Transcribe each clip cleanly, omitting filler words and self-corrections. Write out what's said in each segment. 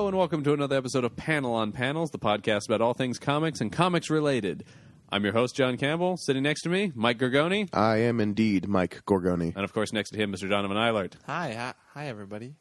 Hello and welcome to another episode of Panel on Panels, the podcast about all things comics and comics related. I'm your host, John Campbell. Sitting next to me, Mike Gorgoni. I am indeed Mike Gorgoni. And of course, next to him, Mr. Donovan Eilert. Hi, everybody.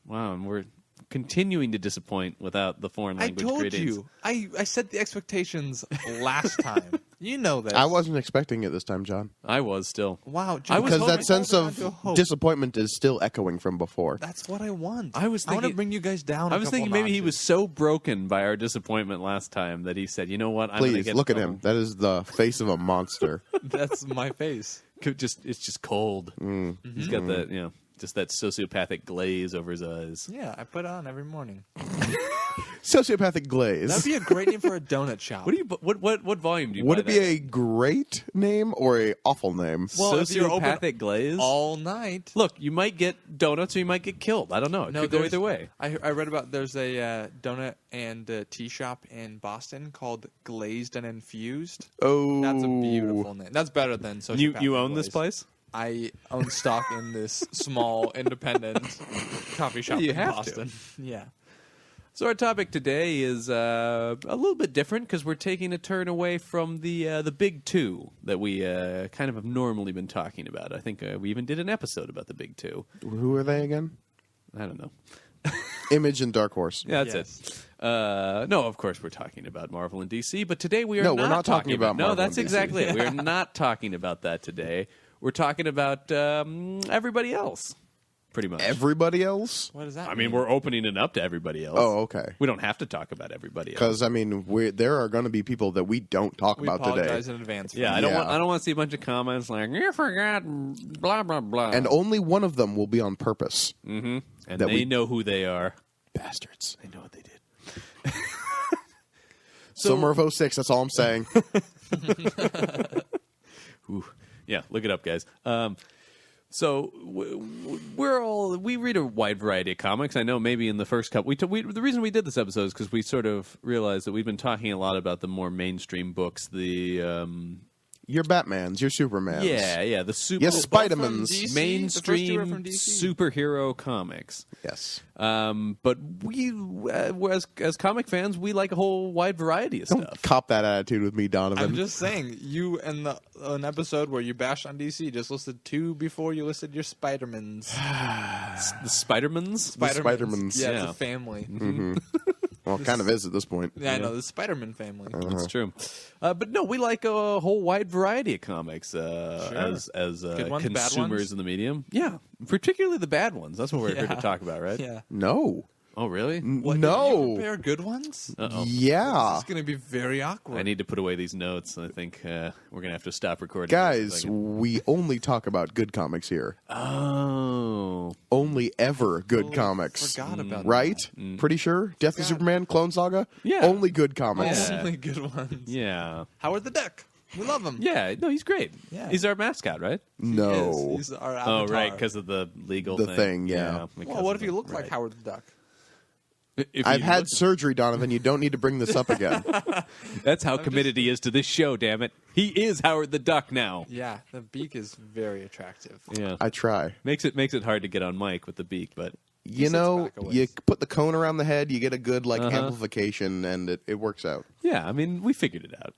Wow, and we're continuing to disappoint without the foreign language greetings. I told you. I set the expectations last time. You know this. I wasn't expecting it this time, John. I was still. Wow. John, Because that sense of disappointment is still echoing from before. That's what I want. I was thinking, want to bring you guys down. I was thinking maybe he was so broken by our disappointment last time that he said, "You know what? I'm Please look at him. That is the face of a monster. That's my face. It's just cold. Mm. He's got that, just that sociopathic glaze over his eyes. Yeah, I put it on every morning. Sociopathic glaze. That'd be a great name for a donut shop. What volume do you? Would buy it be that? a great name or a awful name? Well, if you're open Sociopathic glaze all night? Look, you might get donuts or you might get killed. I don't know. It could go either way. I read about there's a donut and tea shop in Boston called Glazed and Infused. Oh, That's a beautiful name. That's better than sociopathic. You own glaze. this place? I own stock in this small independent coffee shop You in have Boston. Yeah. So our topic today is a little bit different because we're taking a turn away from the big two that we kind of have normally been talking about. I think we even did an episode about the big two. who are they again? I don't know. Image and Dark Horse. Yeah, that's it. No, of course we're talking about Marvel and DC, but today we are No, we're not talking about No, Marvel that's and DC. exactly it. We are not talking about that today. We're talking about everybody else, pretty much. Everybody else? What does that I mean? mean, we're opening it up to everybody else. Oh, okay. We don't have to talk about everybody else. Because, I mean, there are going to be people that we don't talk we about today. apologize in advance. Yeah, I don't want to see a bunch of comments like "you forgot," blah blah blah. And only one of them will be on purpose. And that they know who they are. Bastards. They know what they did. Summer of 06, that's all I'm saying. Ooh. Yeah, look it up, guys. So we read a wide variety of comics. I know maybe in the first couple, the reason we did this episode is because we sort of realized that we've been talking a lot about the more mainstream books, the Your Batmans, your Supermans. yeah, the super Yes, Spider-Mans. DC? mainstream The first two are from DC? superhero comics. Yes. But we, as comic fans, we like a whole wide variety of Don't stuff. cop that attitude with me, Donovan. I'm just saying, you in an episode where you bashed on DC just listed two before you listed your Spider-Mans. The Spider-Mans? Spider-Mans. Yeah, Yeah. it's a family. Well, it kind of is at this point. Yeah, I know, the Spider-Man family. That's true. But no, we like a whole wide variety of comics as Good ones, bad consumers ones? in the medium. Yeah, particularly the bad ones. That's what we're here to talk about, right? Yeah. No. Oh, really? What, did you No. prepare good ones? Uh-oh. Yeah. It's going to be very awkward. I need to put away these notes. I think we're going to have to stop recording. Guys, we only talk about good comics here. Oh. Only ever good comics. Forgot about Right? Mm. Pretty sure? Death of Superman, Clone Saga? Yeah. Only good comics. Yeah. Only good ones. Yeah. Howard the Duck. We love him. Yeah. No, he's great. Yeah. He's our mascot, right? No. He's our avatar. Oh, right, because of the legal The thing, yeah. because Well, what of if you the- look like right. Howard the Duck? If I've you had look- surgery, Donovan. You don't need to bring this up again. That's how committed he is to this show, damn it. He is Howard the Duck now. Yeah, the beak is very attractive. Yeah. I try. Makes it hard to get on mic with the beak, but You sits know, back a ways. you put the cone around the head, you get a good amplification, and it works out. yeah, I mean, we figured it out.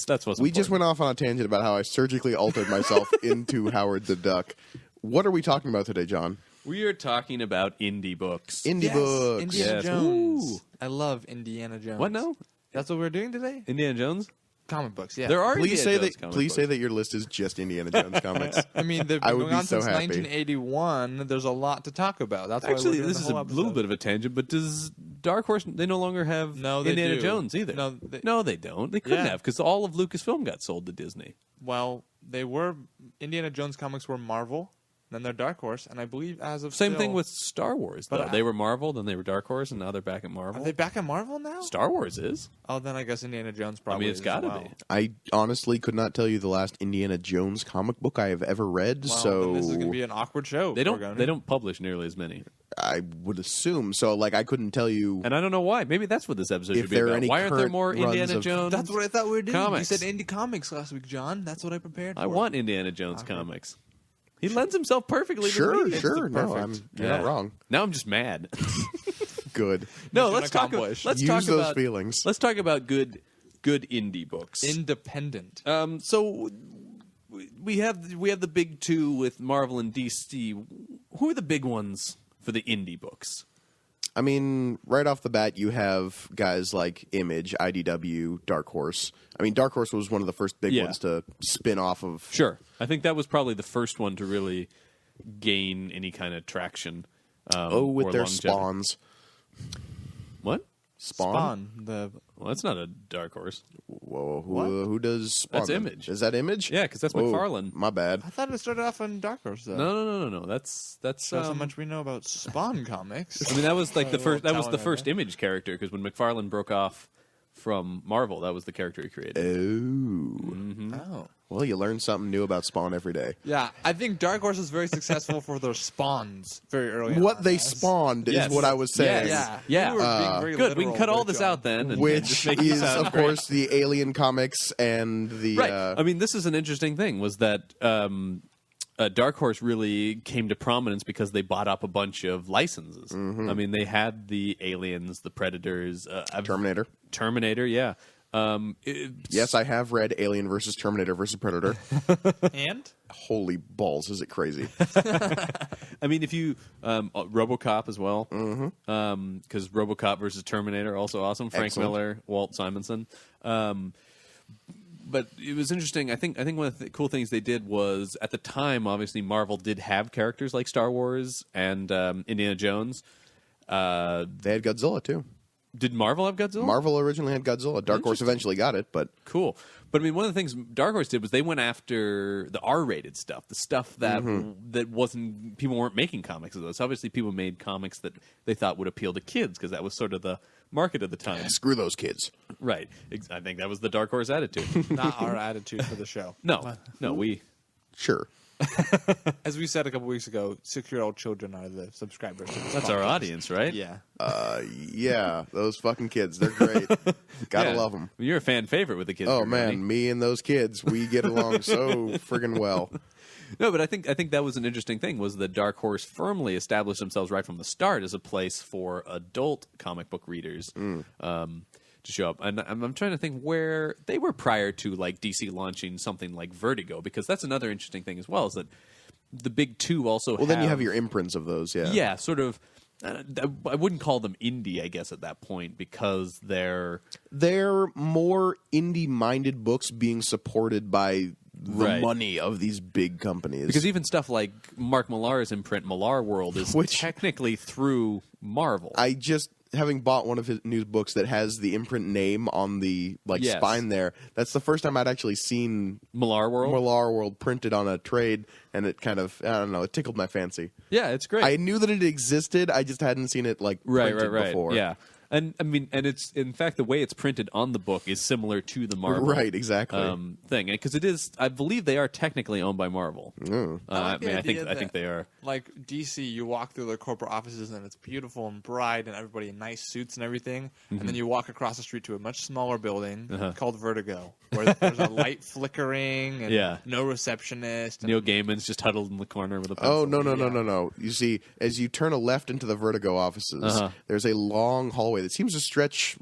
That's what's We just important. went off on a tangent about how I surgically altered myself into Howard the Duck. What are we talking about today, John? We are talking about indie books. Indie books. Indiana Yes. Jones. Ooh. I love Indiana Jones. What now? That's what we're doing today? Indiana Jones? Comic books, yeah. There are Please say Indiana Jones that. comic Please books. say that your list is just Indiana Jones comics. I mean, they've I been would going be on so since happy. 1981. There's a lot to talk about. That's why we're Actually, doing this the is a whole little episode. bit of a tangent, but does Dark Horse, they no longer have No, they Indiana do. Jones either. No, they don't. They couldn't Yeah. have, because all of Lucasfilm got sold to Disney. Well, they were Indiana Jones comics were Marvel, then they're Dark Horse, and I believe as of Same still- thing with Star Wars, though. But They were Marvel, then they were Dark Horse, and now they're back at Marvel. Are they back at Marvel now? Star Wars is. Oh, then I guess Indiana Jones I probably. mean, it's is got to as well. be. I honestly could not tell you the last Indiana Jones comic book I have ever read. Well, so then this is going to be an awkward show. They don't. Gorgoni. They don't publish nearly as many, I would assume so. Like I couldn't tell you. and I don't know why. Maybe that's what this episode If should be there are about. any Why aren't there current more runs Indiana of- Jones? That's what I thought we were doing. Comics. You said indie comics last week, John. That's what I prepared for. I want Indiana Jones comics. He lends himself perfectly to Sure, reading. sure. No, perfect. you're not wrong. Now I'm just mad. Good. No, Mission let's talk. accomplished. Let's Use talk those about feelings. Let's talk about good indie books. Independent. So we have the big two with Marvel and DC. Who are the big ones for the indie books? I mean, right off the bat, you have guys like Image, IDW, Dark Horse. I mean, Dark Horse was one of the first big ones to spin off of. Sure, I think that was probably the first one to really gain any kind of traction. With or their longevity. spawns. What? Spawn? The Well, that's not a Dark Horse. Whoa, who does Spawn? That's then? Image. Is that Image? Yeah, because that's Whoa, McFarlane. My bad. I thought it started off on Dark Horse though. No. That's Shows how much we know about Spawn comics. I mean, that was like the first. That was the telling first idea. Image character because when McFarlane broke off from Marvel, that was the character he created. Oh. Well, you learn something new about Spawn every day. Yeah, I think Dark Horse was very successful for their spawns very early What on. they Yes. spawned Yes. is what I was saying. Yes. Yeah. Yeah. You were being very Good. We can literal cut all there, this John. out then, and Which just make it is, sound of great. course, the Alien comics and the... Right. I mean, this is an interesting thing. Was that Dark Horse really came to prominence because they bought up a bunch of licenses. I mean, they had the Aliens, the Predators, Terminator. Terminator. Yeah. Yes, I have read Alien versus Terminator versus Predator. And Holy balls, is it crazy? I mean, if you RoboCop as well, because RoboCop versus Terminator also awesome. Frank Excellent. Miller, Walt Simonson. But it was interesting. I think one of the cool things they did was at the time, obviously, Marvel did have characters like Star Wars and Indiana Jones. They had Godzilla, too. Did Marvel have Godzilla? Marvel originally had Godzilla. Dark Horse eventually got it, but... Cool. But I mean, one of the things Dark Horse did was they went after the R-rated stuff, the stuff that that wasn't people weren't making comics of those. Obviously, people made comics that they thought would appeal to kids because that was sort of the market at the time. Screw those kids. Right. I think that was the Dark Horse attitude. not our attitude for the show. No, we. Sure. As we said a couple weeks ago, 6-year-old children are the subscribers. to this That's our podcast. audience, right? Yeah. Yeah, those fucking kids. They're great. Gotta Yeah. love them. You're a fan favorite with the kids. Oh, here, Ronnie. man, me and those kids, we get along so friggin' well. No, but I think that was an interesting thing was that Dark Horse firmly established themselves right from the start as a place for adult comic book readers to show up. And I'm trying to think where they were prior to like DC launching something like Vertigo, because that's another interesting thing as well is that the big two also Well, then you have your imprints of those, yeah. yeah, sort of. I wouldn't call them indie, I guess, at that point because they're more indie-minded books being supported by the Right. money of these big companies. because even stuff like Mark Millar's imprint, Millar World, is Which- technically through Marvel. I just, having bought one of his new books that has the imprint name on the Yes. spine there, that's the first time I'd actually seen Millar World. Millar World printed on a trade, and it kind of, I don't know, it tickled my fancy. Yeah, it's great. I knew that it existed, I just hadn't seen it printed before. Yeah, and I mean, and it's in fact the way it's printed on the book is similar to the Marvel Right, exactly. thing, because it is. I believe they are technically owned by Marvel. I like the I idea think that- they are. Like DC, you walk through their corporate offices and it's beautiful and bright and everybody in nice suits and everything. And then you walk across the street to a much smaller building called Vertigo, where there's a light flickering and Yeah. no receptionist. And Neil Gaiman's just huddled in the corner with a pencil. Oh, no. You see, as you turn a left into the Vertigo offices, there's a long hallway that seems to stretch,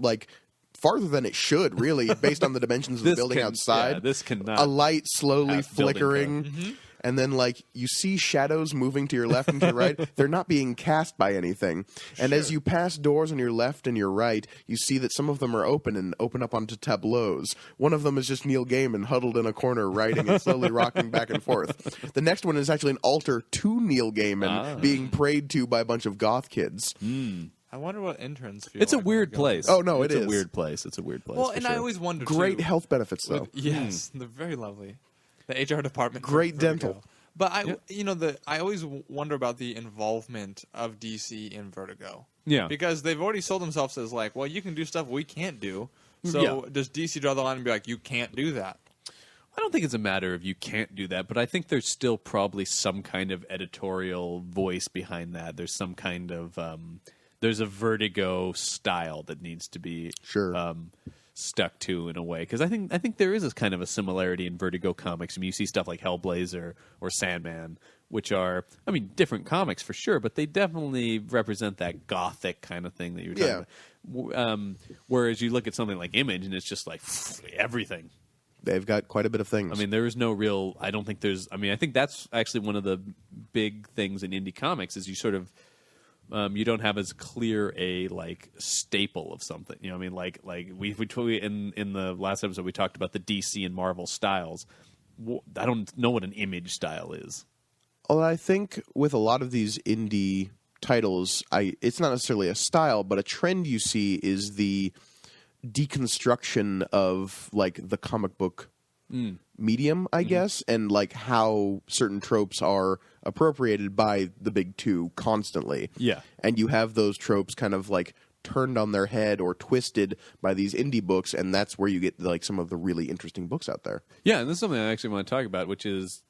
farther than it should, really, based on the dimensions of the This building can- outside. yeah, this cannot A light slowly pass building flickering. And then, you see shadows moving to your left and to your right. They're not being cast by anything. And as you pass doors on your left and your right, you see that some of them are open and open up onto tableaus. One of them is just Neil Gaiman huddled in a corner writing and slowly rocking back and forth. The next one is actually an altar to Neil Gaiman being prayed to by a bunch of goth kids. I wonder what interns feel. It's a like when weird they go place. Oh, no, it's it a is. weird place. It's a weird place. Well, for and sure. I always wonder Great too, health benefits, though. Yes, they're very lovely. The HR department, Great Vertigo. dental. But I always wonder about the involvement of DC in Vertigo. Yeah. because they've already sold themselves as well, you can do stuff we can't do. So Yeah. does DC draw the line and be like, you can't do that? I don't think it's a matter of you can't do that, but I think there's still probably some kind of editorial voice behind that. There's some kind of there's a Vertigo style that needs to be Sure. stuck to in a way, because I think there is this kind of a similarity in Vertigo comics. I mean, you see stuff like Hellblazer or Sandman, which are, I mean, different comics for sure, but they definitely represent that gothic kind of thing that you're talking about. Whereas you look at something like Image, and it's just like everything. They've got quite a bit of things. I mean, there is no real. I don't think there's. I mean, I think that's actually one of the big things in indie comics is you sort of. You don't have as clear a like staple of something. You know what I mean? Like we in the last episode we talked about the DC and Marvel styles. I don't know what an Image style is. Well, I think with a lot of these indie titles, it's not necessarily a style, but a trend you see is the deconstruction of like the comic book medium, I guess, and like how certain tropes are appropriated by the big two constantly. Yeah. And you have those tropes kind of like turned on their head or twisted by these indie books, and that's where you get like some of the really interesting books out there. Yeah, and this is something I actually want to talk about, which is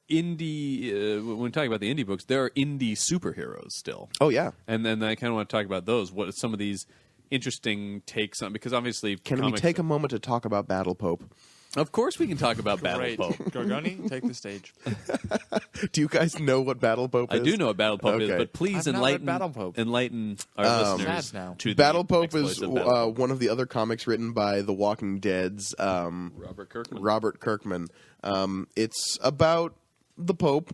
indie. When we talk about the indie books, there are indie superheroes still. Oh yeah. And then I kind of want to talk about those. What some of these interesting takes on, because obviously Can we take a moment to talk about Battle Pope? Of course we can talk about Great. Battle Pope. Gorgoni, take the stage. Do you guys know what Battle Pope is? I do know what Battle Pope is, Okay. but please I've not enlighten read Battle Pope. our listeners Sad now. to the Battle Pope is exploits of Battle Pope. one of the other comics written by The Walking Dead's Robert Kirkman. Robert Kirkman. It's about the Pope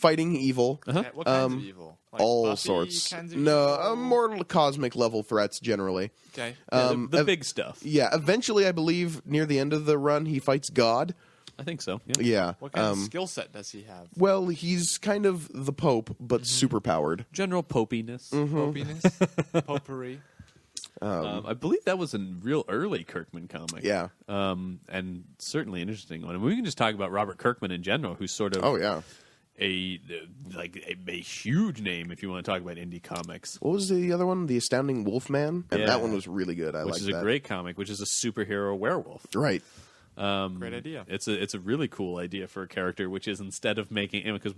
fighting evil. What kinds of evil? Like All Buffy sorts. kinds of No, evil? more cosmic level threats generally. Okay. Yeah, the big stuff. Yeah, eventually, I believe near the end of the run, he fights God. I think so. Yeah. Yeah. What kind of skill set does he have? Well, he's kind of the Pope, but super powered. General popiness. Popiness? Potpourri? I believe that was a real early Kirkman comic. Yeah. And certainly an interesting one. And we can just talk about Robert Kirkman in general, who's sort of Oh yeah. a huge name if you want to talk about indie comics. What was the other one? The Astounding Wolfman, and Yeah. that one was really good. I Which like is that. a great comic, which is a superhero werewolf. Right. Great idea. It's a really cool idea for a character, which is instead of making, because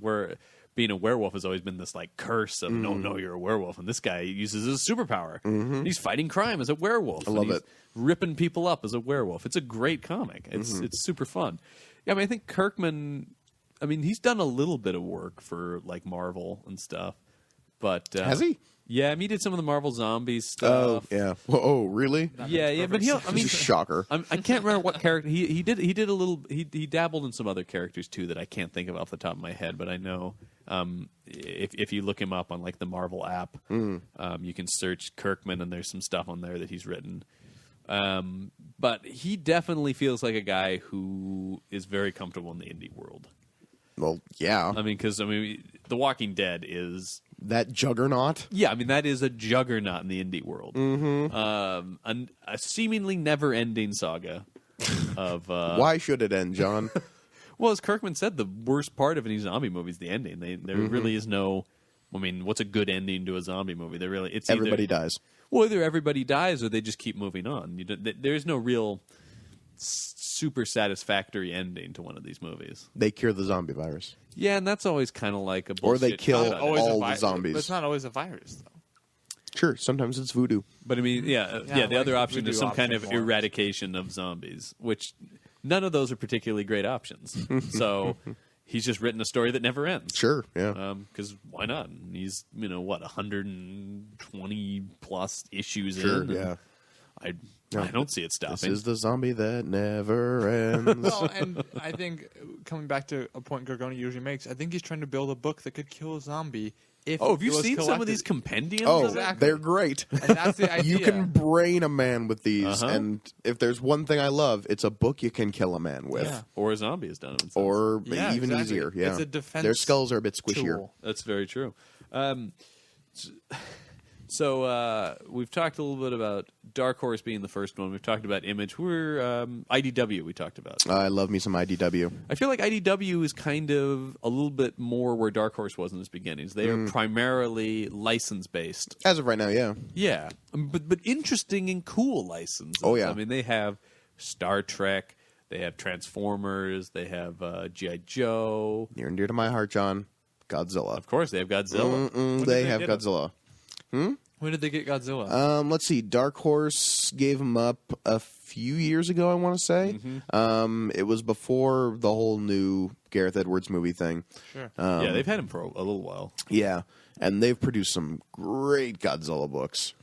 being a werewolf has always been this like curse of no, you're a werewolf, and this guy uses his superpower. He's fighting crime as a werewolf. I love and he's it. ripping people up as a werewolf. It's a great comic. It's super fun. Yeah, I mean, I think Kirkman. I mean, he's done a little bit of work for like Marvel and stuff, but Has he? Yeah, I mean, he did some of the Marvel Zombies Oh stuff. yeah. Oh really? Yeah, but I mean, Shocker. I can't remember what character he did. He did a little. He dabbled in some other characters too that I can't think of off the top of my head. But I know if you look him up on like the Marvel app, you can search Kirkman and there's some stuff on there that he's written. But he definitely feels like a guy who is very comfortable in the indie world. Well, yeah. I mean, because The Walking Dead is. That juggernaut. Yeah, I mean that is a juggernaut in the indie world. A seemingly never-ending saga of. Why should it end, John? Well, as Kirkman said, the worst part of any zombie movie is the ending. There really is no. I mean, what's a good ending to a zombie movie? It's Everybody either, dies. Well, either everybody dies or they just keep moving on. There's no real super satisfactory ending to one of these movies. They cure the zombie virus. Yeah, and that's always kind of like a Or they bullshit kill concept. all the zombies. But it's not always a virus, though. Sure, sometimes it's voodoo. But I mean, the like other the option is voodoo some kind of option more. eradication of zombies, which none of those are particularly great options. So he's just written a story that never ends. Sure, yeah. Because why not? And he's 120 plus issues Sure, in. yeah. I don't see it This stopping. is the zombie that never ends. Well, and I think coming back to a point Gorgoni usually makes, I think he's trying to build a book that could kill a zombie. If Have you it was seen some of collected. these compendiums? Oh, of it? Exactly. they're great. And that's the idea. You can brain a man with these, Uh-huh. and if there's one thing I love, it's a book you can kill a man with. Yeah. Or a zombie has done it. Or Yeah, even exactly. easier. Yeah. It's a defense Their skulls are a bit squishier. tool. That's very true. So we've talked a little bit about Dark Horse being the first one. We've talked about Image. We're IDW. We talked about. I love me some IDW. I feel like IDW is kind of a little bit more where Dark Horse was in its beginnings. They are primarily license based. As of right now, yeah. Yeah, but interesting and cool licenses. Oh, yeah. I mean they have Star Trek. They have Transformers. They have G.I. Joe. Near and dear to my heart, John. Godzilla. Of course, they have Godzilla. When did They have get 'em? Godzilla. When did they get Godzilla? Let's see. Dark Horse gave him up a few years ago, I want to say. It was before the whole new Gareth Edwards movie thing. Sure. Yeah, they've had him for a little while. Yeah, and they've produced some great Godzilla books.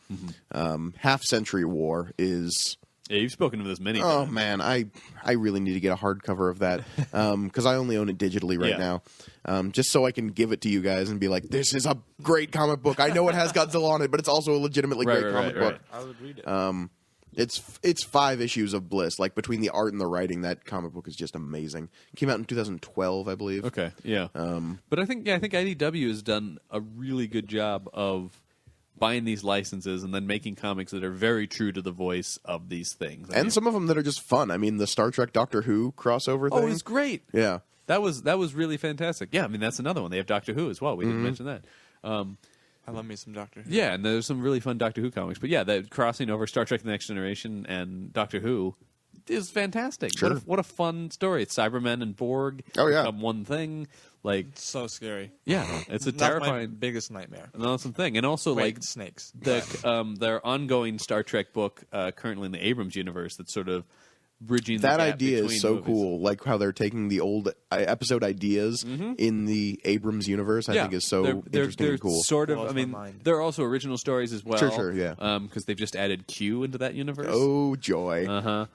Half Century War is... Yeah, you've spoken of this many Oh, times. man, I really need to get a hardcover of that because I only own it digitally right now. Just so I can give it to you guys and be like, this is a great comic book. I know it has Godzilla on it, but it's also a legitimately great comic book. I would read it. It's 5 issues of bliss. Like, between the art and the writing, that comic book is just amazing. It came out in 2012, I believe. Okay, yeah. But I think IDW has done a really good job of buying these licenses and then making comics that are very true to the voice of these things. And some of them that are just fun. I mean, the Star Trek Doctor Who crossover thing. Oh, it's great. Yeah. That was really fantastic. Yeah, I mean, that's another one. They have Doctor Who as well. We didn't mention that. I love me some Doctor Who. Yeah, and there's some really fun Doctor Who comics. But yeah, the crossing over Star Trek: The Next Generation and Doctor Who is fantastic. Sure. What a fun story. It's Cybermen and Borg become one thing. Like, It's so scary. yeah, it's a That's my terrifying, biggest nightmare. an awesome thing. And also, Wait, like, snakes. their ongoing Star Trek book currently in the Abrams universe that's sort of bridging That the gap idea between is so movies. cool. Like how they're taking the old episode ideas in the Abrams universe, I think is so interesting they're and cool. Sort of, Blows I my mean, mind. there are also original stories as well. Sure, yeah. Because they've just added Q into that universe. Oh, joy.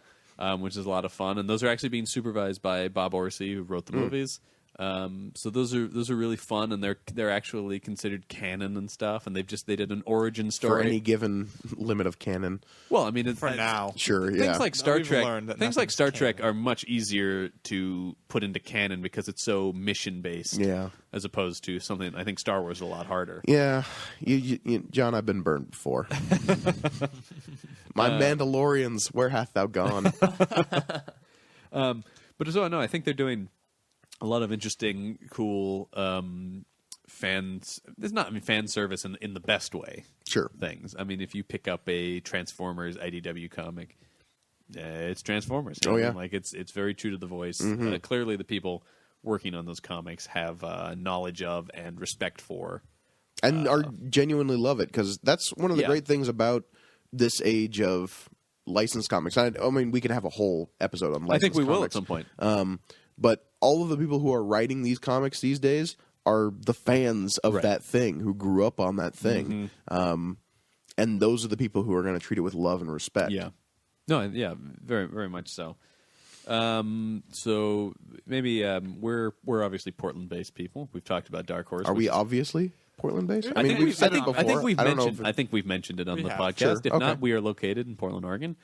Which is a lot of fun, and those are actually being supervised by Bob Orsi, who wrote the movies. So those are really fun, and they're actually considered canon and stuff. And they did an origin story For any given limit of canon. Well, I mean, For now. Sure, yeah. things like Star we've Trek. learned that Things like nothing's Star Trek canon. are much easier to put into canon because it's so mission based. Yeah. As opposed to something, I think Star Wars is a lot harder. Yeah. John, I've been burned before. My Mandalorians, where hath thou gone? But so no, I think they're doing a lot of interesting, cool fans. There's not, I mean, fan service in the best way. Sure. Things. I mean, if you pick up a Transformers IDW comic, it's Transformers. Oh, yeah. Like it's very true to the voice. Clearly, the people working on those comics have knowledge of and respect for. And are genuinely love it, because that's one of the Yeah. great things about this age of licensed comics. I mean, we could have a whole episode on licensed I think we will at comics. some point. But all of the people who are writing these comics these days are the fans of Right. that thing, who grew up on that thing. And those are the people who are going to treat it with love and respect. Yeah. No, yeah, very, very much so. So maybe we're obviously Portland-based people. We've talked about Dark Horse. Are which we is- obviously Portland-based? I think we've said it I before. think we've I don't know mentioned. if I think we've mentioned it on We the have. podcast. Sure. If Okay. not, we are located in Portland, Oregon.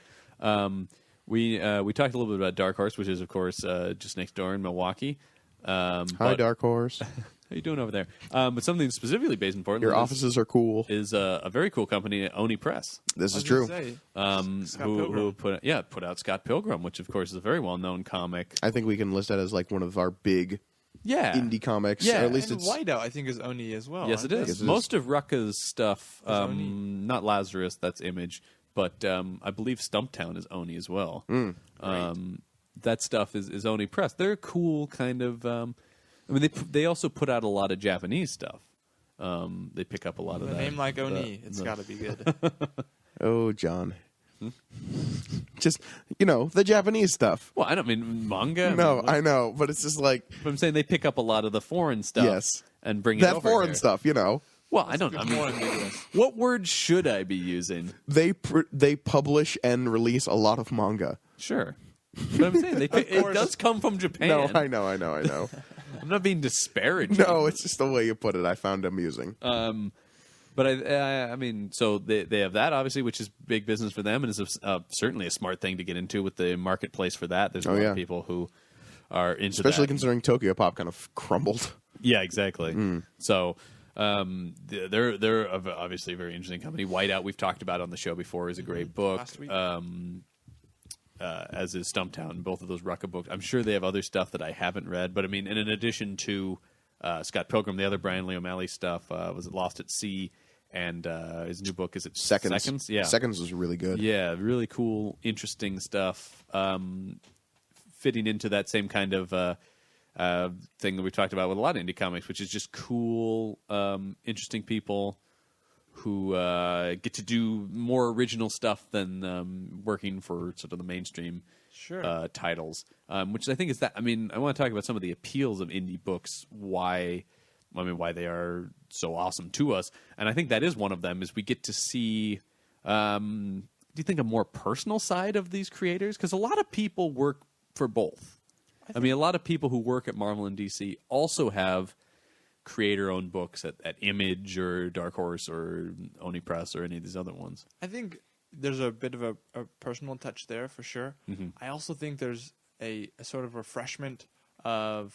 We talked a little bit about Dark Horse, which is of course just next door in Milwaukee. Hi, but- Dark Horse. How you doing over there? But something specifically based in Portland. Your is- offices are cool. is a very cool company, Oni Press. This I is was gonna true. say, Scott Who Pilgrim. put out Scott Pilgrim, which of course is a very well known comic. I think we can list that as like one of our big Yeah, indie comics. Yeah. Or at least And it's Whiteout, I think, is Oni as well. Yes, aren't it they? is. Yes, it is. Most of Rucka's stuff, Oni. not Lazarus, that's Image, but I believe Stumptown is Oni as well. That stuff is Oni Press. They're a cool kind of. I mean, they also put out a lot of Japanese stuff. They pick up a lot of A that. name like Oni, it's got to be good. Oh, John. Just, the Japanese stuff. Well, I don't mean manga. No, I know, but it's just like But I'm saying they pick up a lot of the foreign stuff. Yes. and bring it that over foreign here. stuff, Well, I don't. I More mean, ambiguous. what word should I be using? They publish and release a lot of manga. Sure. But I'm saying it does come from Japan. No, I know. I'm not being disparaging. No, it's just the way you put it. I found amusing. But I mean, so they have that obviously, which is big business for them, and is certainly a smart thing to get into with the marketplace for that. There's a lot yeah. of people who are into Especially that. considering Tokyo Pop kind of crumbled. Yeah, exactly. So they're obviously a very interesting company. Whiteout, we've talked about on the show before, is a great book. Last week. As is Stumptown, both of those Rucka books. I'm sure they have other stuff that I haven't read, but I mean, and in addition to Scott Pilgrim, the other Brian Lee O'Malley stuff was it Lost at Sea, and his new book is it Seconds. Yeah, Seconds was really good. yeah, really cool, interesting stuff. Fitting into that same kind of thing that we talked about with a lot of indie comics, which is just cool, interesting people who get to do more original stuff than working for sort of the mainstream titles, which I think is that. I mean, I want to talk about some of the appeals of indie books, why they are so awesome to us, and I think that is one of them. Is we get to see. Do you think a more personal side of these creators? Because a lot of people work for both. I mean, a lot of people who work at Marvel and DC also have creator-owned books at Image or Dark Horse or Oni Press or any of these other ones. I think there's a bit of a personal touch there for sure. Mm-hmm. I also think there's a sort of refreshment of,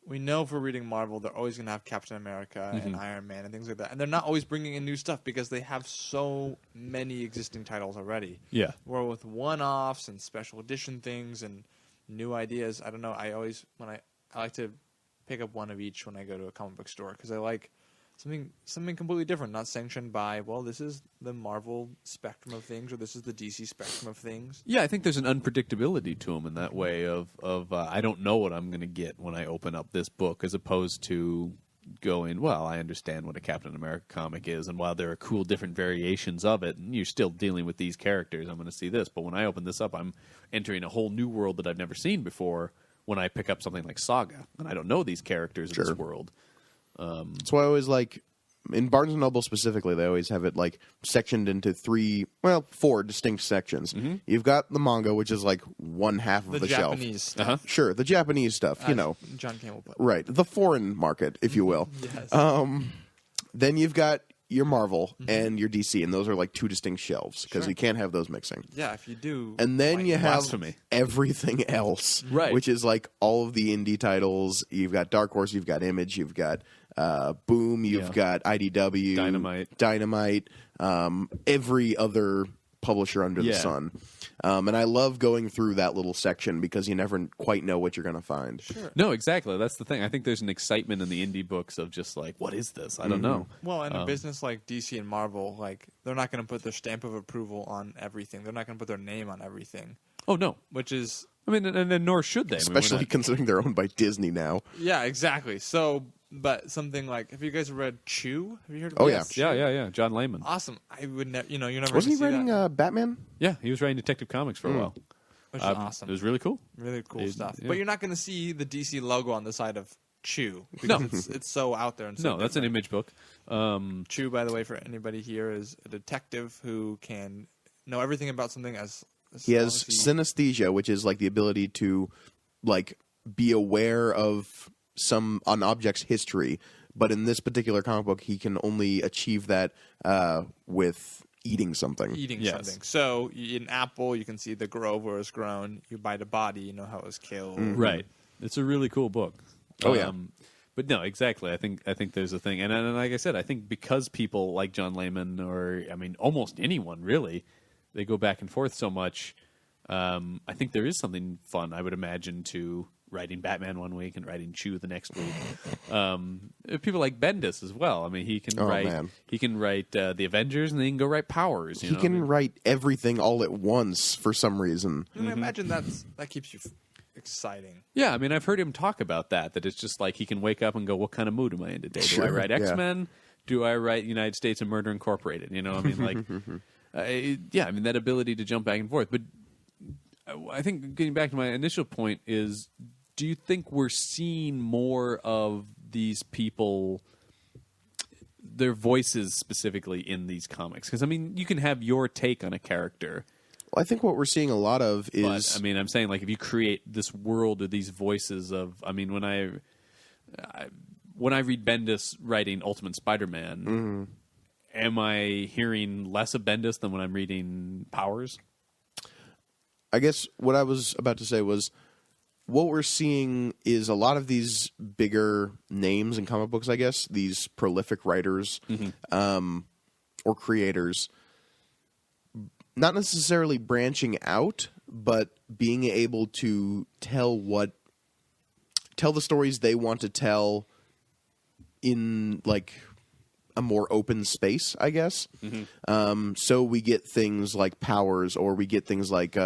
we know if we're reading Marvel, they're always going to have Captain America and Iron Man and things like that. And they're not always bringing in new stuff because they have so many existing titles already. Yeah. Where with one-offs and special edition things and new ideas, I don't know, I like to pick up one of each when I go to a comic book store because I like something completely different, not sanctioned by, well, this is the Marvel spectrum of things or this is the DC spectrum of things. Yeah, I think there's an unpredictability to them in that way of I don't know what I'm going to get when I open up this book, as opposed to going, well, I understand what a Captain America comic is, and while there are cool different variations of it, and you're still dealing with these characters, I'm going to see this. But when I open this up, I'm entering a whole new world that I've never seen before when I pick up something like Saga, and I don't know these characters in this world. That's why I always like, in Barnes & Noble specifically, they always have it like sectioned into four distinct sections. Mm-hmm. You've got the manga, which is like one half of the shelf. The Japanese stuff. Sure, the Japanese stuff, John Campbell put. Right, the foreign market, if you will. Yes. Then you've got your Marvel and your DC, and those are like two distinct shelves because you can't have those mixing. Yeah, if you do. And then you have blasphemy. Everything else, right? Which is like all of the indie titles. You've got Dark Horse, you've got Image, you've got Boom, you've got IDW, Dynamite, every other publisher under the sun. And I love going through that little section because you never quite know what you're going to find. Sure. No, exactly. That's the thing. I think there's an excitement in the indie books of just like, what is this? I don't know. Well, in a business like DC and Marvel, like they're not going to put their stamp of approval on everything. They're not going to put their name on everything. Oh, no. Which is... I mean, and nor should they. Especially considering they're owned by Disney now. Yeah, exactly. So... But something like, have you guys read Chew? Have you heard of it? Yeah. John Layman. Awesome. I would never, you're never. Wasn't he writing Batman? Yeah, he was writing Detective Comics for a while. Which is awesome. It was really cool. Really cool stuff. Yeah. But you're not going to see the DC logo on the side of Chew because it's so out there. And so that's an Image book. Chew, by the way, for anybody here, is a detective who can know everything about something as he has synesthesia, which is like the ability to like be aware of an object's history. But in this particular comic book, he can only achieve that with eating something. Something. So an apple, you can see the grove where it's grown. You bite a body, you know how it was killed. Mm-hmm. Right. It's a really cool book. Oh, yeah. But no, exactly. I think there's a thing. And like I said, I think because people like John Layman or, I mean, almost anyone really, they go back and forth so much. I think there is something fun, I would imagine, to writing Batman one week and writing Chew the next week. People like Bendis as well. I mean, he can write the Avengers, and then he can go write Powers. He can write everything all at once for some reason. I imagine that keeps you exciting. Yeah, I mean, I've heard him talk about that it's just like he can wake up and go, what kind of mood am I in today? Do I write X-Men? Yeah. Do I write United States of Murder Incorporated? I mean, like, I mean, that ability to jump back and forth. But I think getting back to my initial point is, do you think we're seeing more of these people, their voices specifically in these comics? Because, I mean, you can have your take on a character. Well, I think what we're seeing a lot of is... But, I mean, I'm saying, like, if you create this world of these voices of... I mean, when I read Bendis writing Ultimate Spider-Man, am I hearing less of Bendis than when I'm reading Powers? I guess what I was about to say was, what we're seeing is a lot of these bigger names in comic books, I guess, these prolific writers or creators, not necessarily branching out, but being able to tell the stories they want to tell in like a more open space, I guess. So we get things like Powers, or we get things like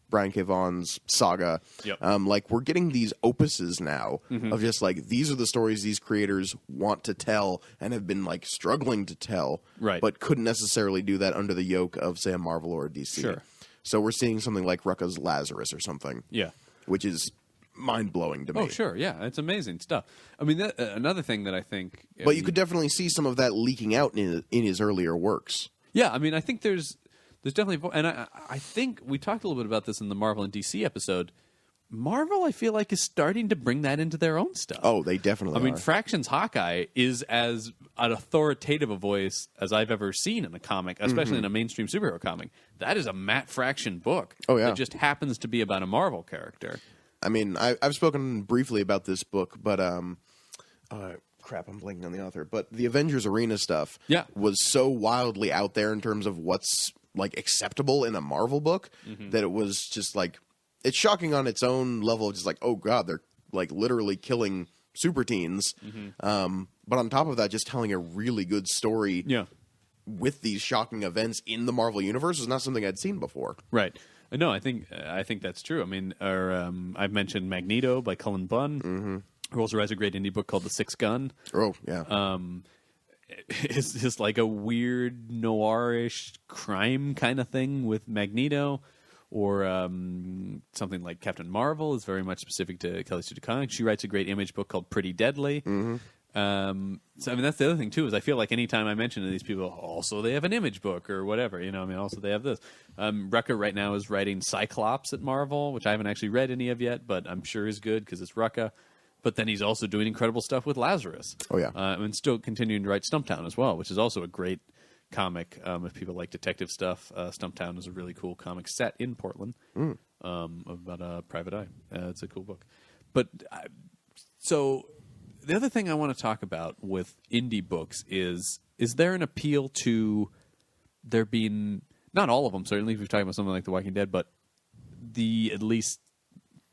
Brian K. Vaughan's Saga. Yep. Like, we're getting these opuses now of just like, these are the stories these creators want to tell and have been like struggling to tell, Right. but couldn't necessarily do that under the yoke of, say, a Marvel or a DC. Sure. So we're seeing something like Rucka's Lazarus or something, Yeah. which is mind-blowing to me. Oh, sure. Yeah. It's amazing stuff. I mean, another thing that I think. But you could definitely see some of that leaking out in his earlier works. Yeah. I mean, I think there's definitely. And I think we talked a little bit about this in the Marvel and DC episode. Marvel, I feel like, is starting to bring that into their own stuff. Oh, they definitely I mean, are. Fraction's Hawkeye is as an authoritative a voice as I've ever seen in a comic, especially in a mainstream superhero comic. That is a Matt Fraction book. Oh, yeah. That just happens to be about a Marvel character. I mean, I've spoken briefly about this book, but crap, I'm blanking on the author. But the Avengers Arena stuff was so wildly out there in terms of what's like acceptable in a Marvel book that it was just like, it's shocking on its own level. Just like, oh god, they're like literally killing super teens. But on top of that, just telling a really good story with these shocking events in the Marvel universe is not something I'd seen before. Right. No, I think that's true. I mean, I've mentioned Magneto by Cullen Bunn, who also writes a great indie book called The Sixth Gun. Oh yeah. It's just like a weird noirish crime kind of thing with Magneto, or something like Captain Marvel is very much specific to Kelly Sue DeConnick. She writes a great image book called Pretty Deadly. So I mean, that's the other thing too, is I feel like anytime I mention to these people, also they have an image book or whatever, you know. I mean, also they have this. Rucka right now is writing Cyclops at Marvel, which I haven't actually read any of yet, but I'm sure is good because it's Rucka. But then he's also doing incredible stuff with Lazarus. Oh yeah, and still continuing to write Stumptown as well, which is also a great comic. If people like detective stuff, Stumptown is a really cool comic set in Portland about a private eye. It's a cool book. But so the other thing I want to talk about with indie books is there an appeal to there being, not all of them, certainly if we're talking about something like The Walking Dead, but the at least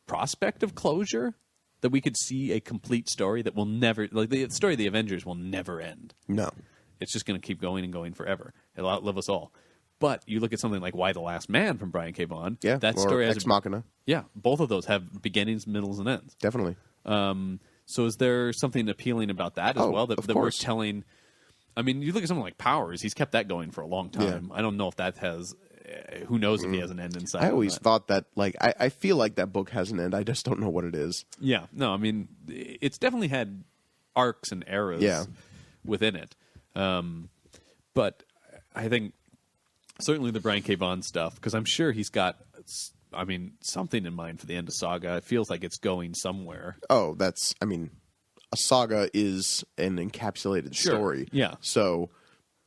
prospect of closure, that we could see a complete story that will never, like the story of the Avengers will never end. No. It's just going to keep going and going forever. It'll outlive us all. But you look at something like Why the Last Man from Brian K. Vaughan. Yeah, that or story has Ex Machina. Yeah, both of those have beginnings, middles, and ends. Definitely. So is there something appealing about that as well that we're telling? I mean, you look at something like Powers. He's kept that going for a long time. Yeah. I don't know if that has. Who knows if he has an end inside? I always thought that, like, I feel like that book has an end. I just don't know what it is. Yeah. No, I mean, it's definitely had arcs and eras within it. But I think certainly the Brian K. Vaughan stuff, because I'm sure he's got, I mean, something in mind for the end of Saga. It feels like it's going somewhere. Oh, that's, I mean, a saga is an encapsulated story. Yeah. So,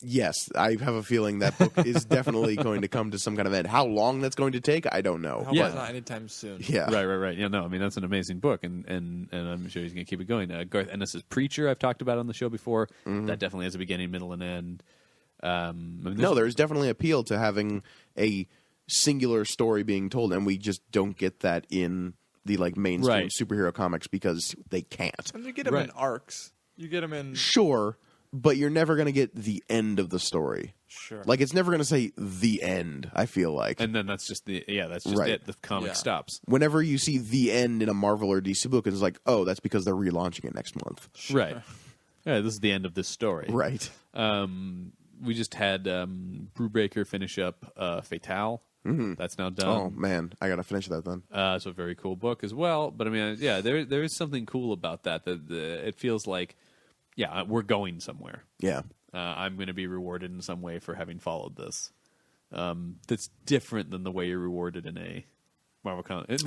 yes, I have a feeling that book is definitely going to come to some kind of end. How long that's going to take, I don't know. I hope it's not anytime soon. Yeah. Right. Yeah, no, I mean, that's an amazing book, and I'm sure he's going to keep it going. Garth Ennis's Preacher, I've talked about on the show before. That definitely has a beginning, middle, and end. I mean, there's definitely appeal to having a singular story being told, and we just don't get that in the like mainstream superhero comics because they can't. And you get them in arcs. You get them in... Sure, but you're never going to get the end of the story. Sure. Like, it's never going to say the end, I feel like. And then that's just it. The comic stops. Whenever you see the end in a Marvel or DC book, it's like, oh, that's because they're relaunching it next month. Sure. Right. Yeah, this is the end of this story. Right. We just had Brewbreaker finish up Fatale. That's now done. Oh, man. I got to finish that then. It's a very cool book as well. But, I mean, yeah, there is something cool about that. It feels like, we're going somewhere. Yeah. I'm going to be rewarded in some way for having followed this. That's different than the way you're rewarded in a Marvel comic.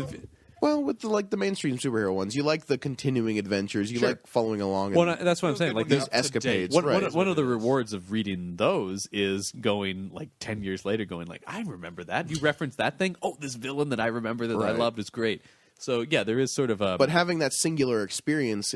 Well, with the mainstream superhero ones, you like the continuing adventures. You like following along. Well, that's what I'm saying. Like these escapades. One of the rewards of reading those is going like 10 years later, going like, I remember that. You referenced that thing. Oh, this villain that I remember that I loved is great. So yeah, there is sort of a. But having that singular experience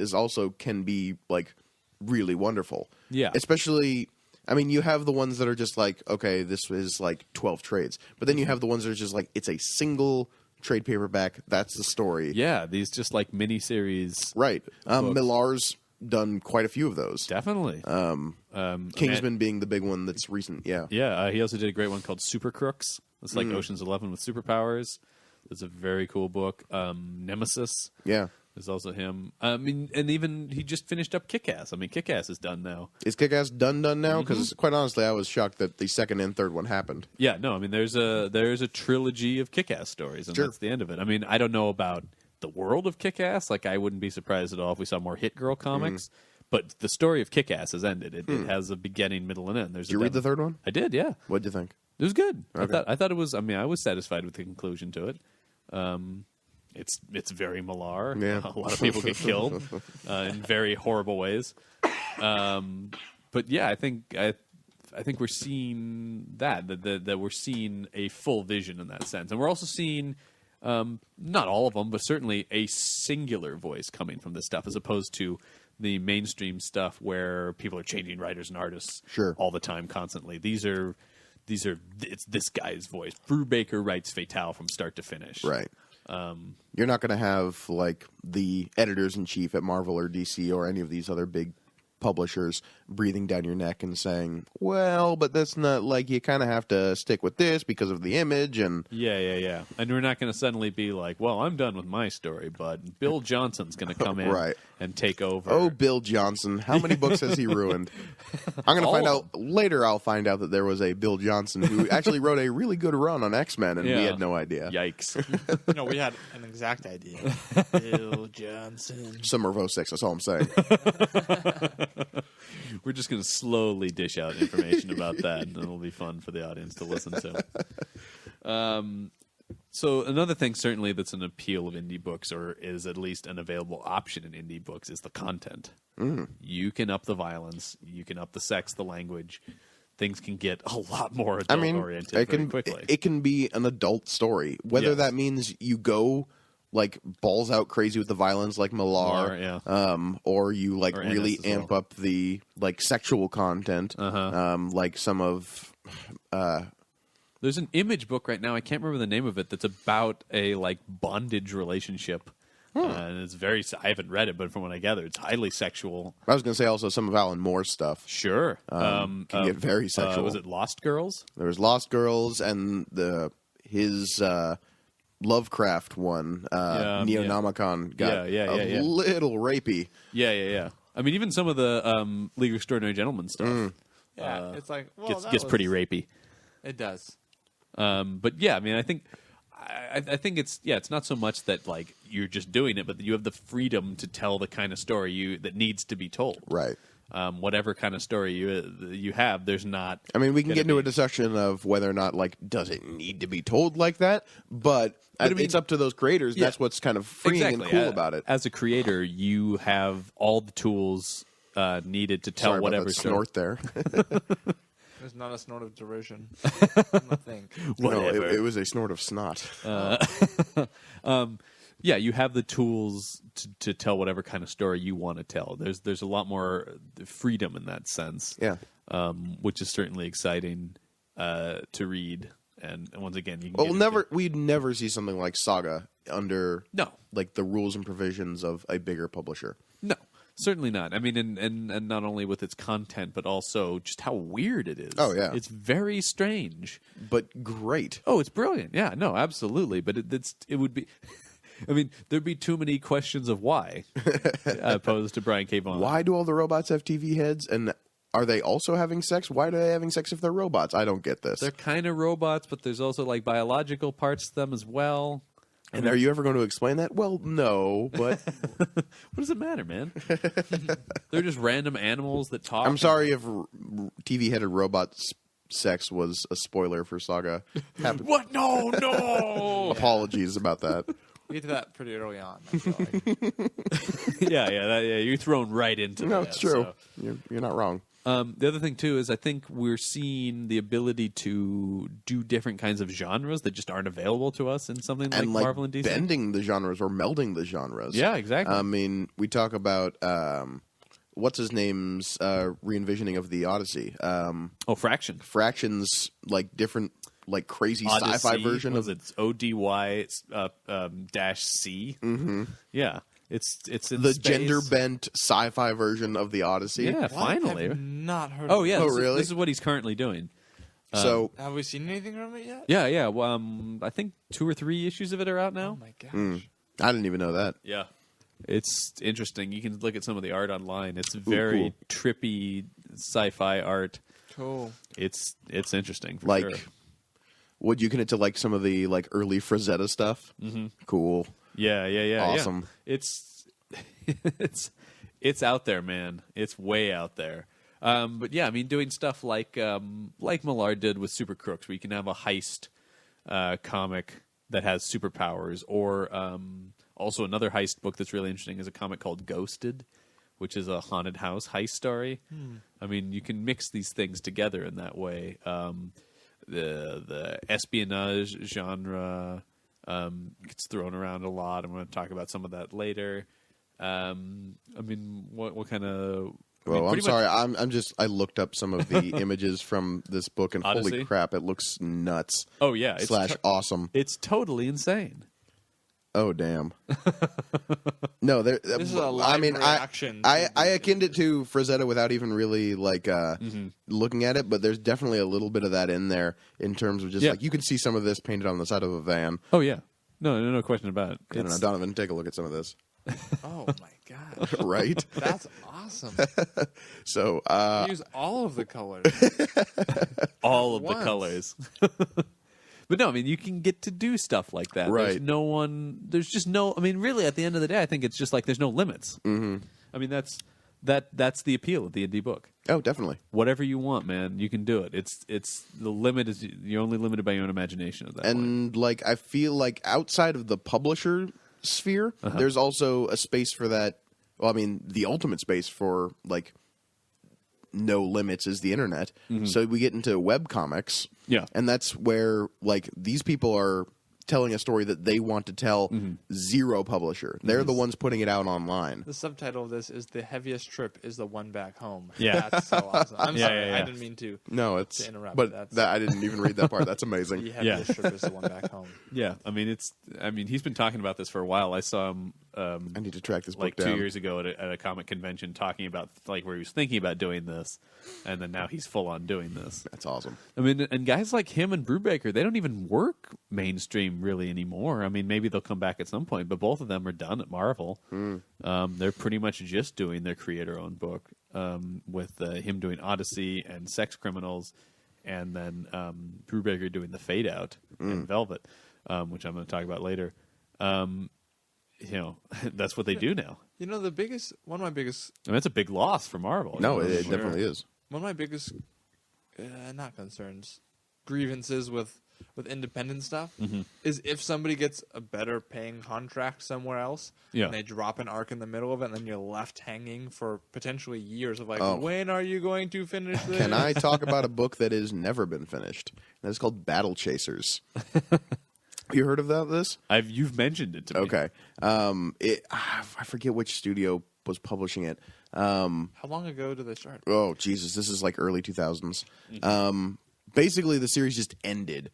can be like really wonderful. Yeah, especially. I mean, you have the ones that are just like, okay, this is like 12 trades, but then you have the ones that are just like, it's a single trade paperback. That's the story. Yeah, these just like miniseries. Right. Millar's done quite a few of those. Definitely. Kingsman being the big one that's recent. Yeah. Yeah, he also did a great one called Super Crooks. It's like Ocean's 11 with superpowers. It's a very cool book. Nemesis. Yeah. Is also him. I mean, and even he just finished up Kick-Ass. I mean, Kick-Ass is done now. Is Kick-Ass done now? Because quite honestly, I was shocked that the second and third one happened. Yeah, no, I mean, there's a trilogy of Kick-Ass stories, and that's the end of it. I mean, I don't know about the world of Kick-Ass. Like, I wouldn't be surprised at all if we saw more Hit Girl comics. But the story of Kick-Ass has ended. It has a beginning, middle, and end. Did you read the third one? I did, yeah. What'd you think? It was good. Okay. I thought it was. I mean, I was satisfied with the conclusion to it. It's very malar. Yeah. A lot of people get killed in very horrible ways. But yeah, I think we're seeing that we're seeing a full vision in that sense, and we're also seeing not all of them, but certainly a singular voice coming from this stuff, as opposed to the mainstream stuff where people are changing writers and artists all the time, constantly. It's this guy's voice. Brubaker writes Fatale from start to finish. Right. You're not going to have like the editors-in-chief at Marvel or DC or any of these other big publishers breathing down your neck and saying, well, but that's not like, you kind of have to stick with this because of the image. And yeah. And we're not going to suddenly be like, well, I'm done with my story, but Bill Johnson's going to come in and take over. Oh, Bill Johnson. How many books has he ruined? I'm going to find out later. I'll find out that there was a Bill Johnson who actually wrote a really good run on X-Men, and we had no idea. Yikes. No, we had an exact idea. Bill Johnson. Summer of 06, that's all I'm saying. We're just going to slowly dish out information about that, and it'll be fun for the audience to listen to. So another thing, certainly, that's an appeal of indie books, or is at least an available option in indie books, is the content. You can up the violence, you can up the sex, the language. Things can get a lot more adult-oriented very quickly. It can be an adult story. Whether that means you go like balls out crazy with the violence like Millar, or you like or really Ennis amp up the like sexual content, like some of there's an Image book right now, I can't remember the name of it, that's about a like bondage relationship. And it's I haven't read it, but from what I gather, it's highly sexual. I was going to say also some of Alan Moore's stuff. Sure. Can get very sexual. Was it Lost Girls? There was Lost Girls and his Lovecraft one, Neonomicon, got a little rapey. Yeah. I mean, even some of the League of Extraordinary Gentlemen stuff. Yeah, it's like, well, gets pretty rapey. It does. But yeah, I mean, I think it's not so much that like you're just doing it, but that you have the freedom to tell the kind of story that needs to be told. Right. Whatever kind of story you have, there's not. I mean, we can get into a discussion of whether or not like does it need to be told like that, but I mean, it's up to those creators. That's what's kind of freeing and cool about it. As a creator, you have all the tools needed to tell whatever story. Snort there. It's not a snort of derision. I think. No, it was a snort of snot. Yeah, you have the tools to tell whatever kind of story you want to tell. There's a lot more freedom in that sense. Yeah, which is certainly exciting to read. And once again, you can we'd never see something like Saga under no like the rules and provisions of a bigger publisher. No. Certainly not. I mean, and not only with its content, but also just how weird it is. Oh, yeah. It's very strange. But great. Oh, it's brilliant. Yeah, no, absolutely. But it would be... I mean, there'd be too many questions of why, opposed to Brian K. Vaughan. Why do all the robots have TV heads? And are they also having sex? Why are they having sex if they're robots? I don't get this. They're kind of robots, but there's also like biological parts to them as well. And are you ever going to explain that? Well, no, but... What does it matter, man? They're just random animals that talk. I'm sorry if TV-headed robot sex was a spoiler for Saga. What? No! Apologies about that. We get to that pretty early on, I feel like. Yeah, you're thrown right into No, that. it's true. So. You're not wrong. The other thing, too, is I think we're seeing the ability to do different kinds of genres that just aren't available to us in something like Marvel and DC. Bending the genres or melding the genres. Yeah, exactly. I mean, we talk about, what's his name's re-envisioning of the Odyssey. Fraction. Fraction's, like, different, like, crazy Odyssey, sci-fi version. It's ODY -C. Mm-hmm. Yeah. It's in The space. gender bent sci-fi version of the Odyssey. Yeah, What? finally. I've not heard. Oh of yeah, Oh, this is- really? this is what he's currently doing. So it. Have we seen anything from it yet? Yeah. Well, I think 2 or 3 issues of it are out now. Oh my gosh. I didn't even know that. Yeah. It's interesting. You can look at some of the art online. It's very trippy sci-fi art. Cool. It's interesting for Like, sure. would you connect to like some of the like early Frazetta stuff? Mm-hmm. Cool. Yeah. Awesome. Yeah. It's out there, man. It's way out there. But yeah, I mean, doing stuff like Millard did with Super Crooks, where you can have a heist comic that has superpowers, or also another heist book that's really interesting is a comic called Ghosted, which is a haunted house heist story. I mean, you can mix these things together in that way. The espionage genre gets thrown around a lot. I'm going to talk about some of that later. I mean, what kind of? Well, I'm pretty sorry. much- I looked up some of the images from this book, and Odyssey? holy crap, it looks nuts. Oh yeah, Slash awesome. It's totally insane. Oh damn. No, there. This is a live I mean, reaction. I akined it to Frazetta without even really like looking at it, but there's definitely a little bit of that in there in terms of just Yeah. like you can see some of this painted on the side of a van. Oh yeah, no question about it. I don't know, Donovan, take a look at some of this. Oh my gosh. Right? That's awesome. So Use all of the colors. All of the Once. colors. But no, I mean, you can get to do stuff like that. Right. There's just no, I mean, really, at the end of the day, I think it's just like there's no limits. Mm-hmm. I mean, that's the appeal of the indie book. oh, definitely. Whatever you want, man, you can do it. It's the limit is you're only limited by your own imagination at that point. And like I feel like outside of the publisher sphere, there's also a space for that. Well, I mean, the ultimate space for like no limits is the internet. So we get into web comics. Yeah. And that's where like these people are telling a story that they want to tell. Zero publisher. They're the ones putting it out online. The subtitle of this is "The Heaviest Trip is the One Back Home." Yeah. That's so awesome. I'm Yeah, sorry, yeah, yeah. I didn't mean to. No, it's To interrupt, but that's- that I didn't even read that part. That's amazing. The heaviest trip is the one back home. Yeah, I mean, he's been talking about this for a while. I saw him I need to track this like book 2 down. years ago at a comic convention talking about like where he was thinking about doing this, and then now he's full on doing this. That's awesome. I mean, and guys like him and Brubaker, they don't even work mainstream really anymore. I mean, maybe they'll come back at some point, but both of them are done at Marvel. They're pretty much just doing their creator-owned book, with him doing Odyssey and Sex Criminals, and then Brubaker doing the Fade Out and Velvet, which I'm going to talk about later. You know, that's what they do now. You know, one of my biggest I mean, that's a big loss for Marvel. No, You know? it definitely is. one of my biggest not concerns, grievances with independent stuff is if somebody gets a better paying contract somewhere else Yeah. and they drop an arc in the middle of it and then you're left hanging for potentially years of like, Oh. when are you going to finish this? Can I talk about a book that has never been finished? That's called Battle Chasers. You heard of this? You've mentioned it to me. Okay. I forget which studio was publishing it. How long ago did they start? Oh, Jesus. This is like early 2000s. Basically, the series just ended.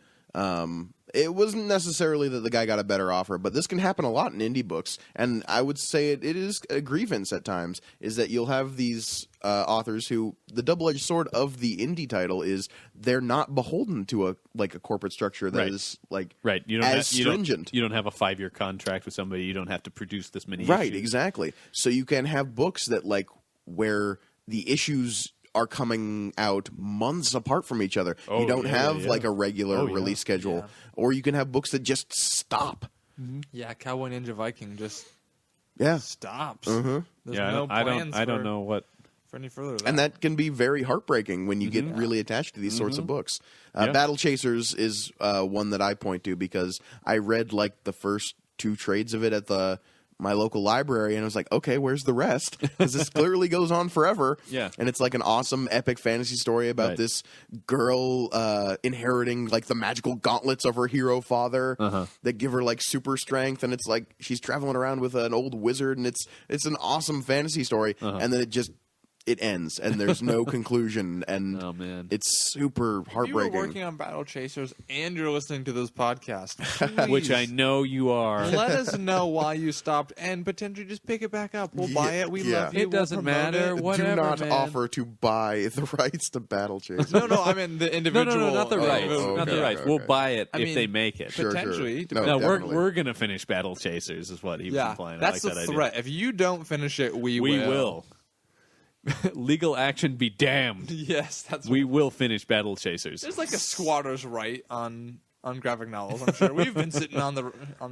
It wasn't necessarily that the guy got a better offer, but this can happen a lot in indie books. And I would say it is a grievance at times, is that you'll have these authors who, the double-edged sword of the indie title is they're not beholden to a corporate structure that Right. is like Right. You don't as have, you don't- stringent. You don't have a 5-year contract with somebody. You don't have to produce this many Right, issues. exactly. So you can have books that where the issues are coming out months apart from each other. Oh, you don't yeah, have yeah. like a regular Oh, yeah. release schedule, or you can have books that just stop. Yeah, Cowboy Ninja Viking just Yeah, stops. Mm-hmm. There's Yeah, no I plans don't know what. for any further of and that can be very heartbreaking when you Mm-hmm. get really attached to these sorts of books. Yeah. Battle Chasers is one that I point to because I read like the first 2 trades of it at my local library, and I was like, okay, where's the rest? Because this clearly goes on forever. Yeah. And it's like an awesome epic fantasy story about Right. this girl inheriting like the magical gauntlets of her hero father that give her like super strength, and it's like she's traveling around with an old wizard, and it's an awesome fantasy story, and then it ends and there's no conclusion, and Oh, man. it's super If you heartbreaking. were working on Battle Chasers and you're listening to this podcast, Which I please know you are. let us know why you stopped and potentially just pick it back up. We'll buy it. We Yeah. love you. It doesn't We'll promote matter. it. Whatever, Do not man. offer to buy the rights to Battle Chasers. No, I mean the No, individual. not the rights. Not the okay, rights. okay. We'll buy it I if mean, they make it. Sure, potentially. sure. No, definitely. we're gonna finish Battle Chasers, is what he was Yeah, implying. that's I the like that threat. If you don't finish it, we idea. We will. Legal action be damned. Yes, that's. We will finish Battle Chasers. There's like a squatter's right on graphic novels. I'm sure we've been sitting on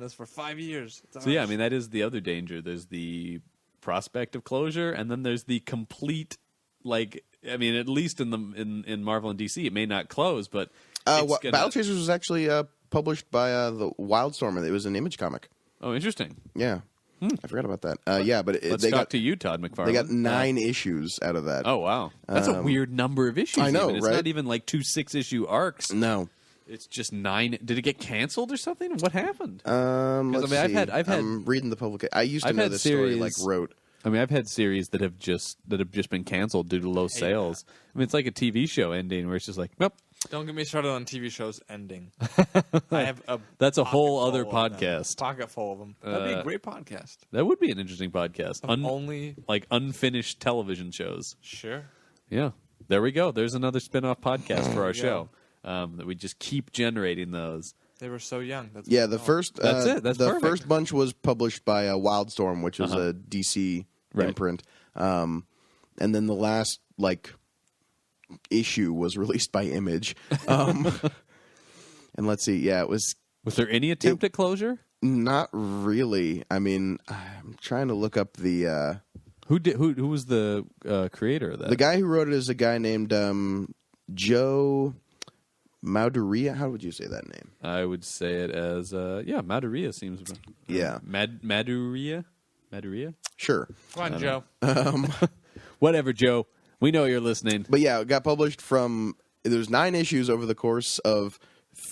this for 5 years. It's So yeah, I ours. mean that is the other danger. There's the prospect of closure, and then there's the complete. Like, I mean, at least in in Marvel and DC, it may not close, but it's gonna... Battle Chasers was actually published by the Wildstorm, and it was an Image comic. Oh, interesting. Yeah, I forgot about that. Yeah, but Let's they talk got to you, Todd McFarlane. they got 9 issues out of that. Oh wow, that's a weird number of issues. I know, even. It's right? not even like 2 6-issue arcs. No. It's just 9. Did it get canceled or something? What happened? Let's I mean, I've see. had- I'm reading the publication. I used to I've know had this story like series- wrote. I mean, I've had series that have just been canceled due to low sales. I mean, it's like a TV show ending where it's just like, nope. Don't get me started on TV shows ending. I have a That's a pocket whole other full of them. podcast. Pocket full of them. That'd be a great podcast. That would be an interesting podcast. Only Like unfinished television shows. sure. Yeah. There we go. There's another spin-off podcast for our Yeah. show. That we just keep generating those. They were so young. That's Yeah, what the they are. first. That's it. That's the perfect. first bunch was published by Wildstorm, which is a DC Right. imprint, and then the last issue was released by Image. And let's see, yeah, it was Was there any attempt at closure? not really. I mean, I'm trying to look up the Who was the creator of that? the guy who wrote it is a guy named Joe Mauduria. How would you say that name? I would say it as Maduria seems. Yeah. Maduria. Sure. Come on, Joe. Whatever, Joe. We know you're listening. But yeah, it got published there's 9 issues over the course of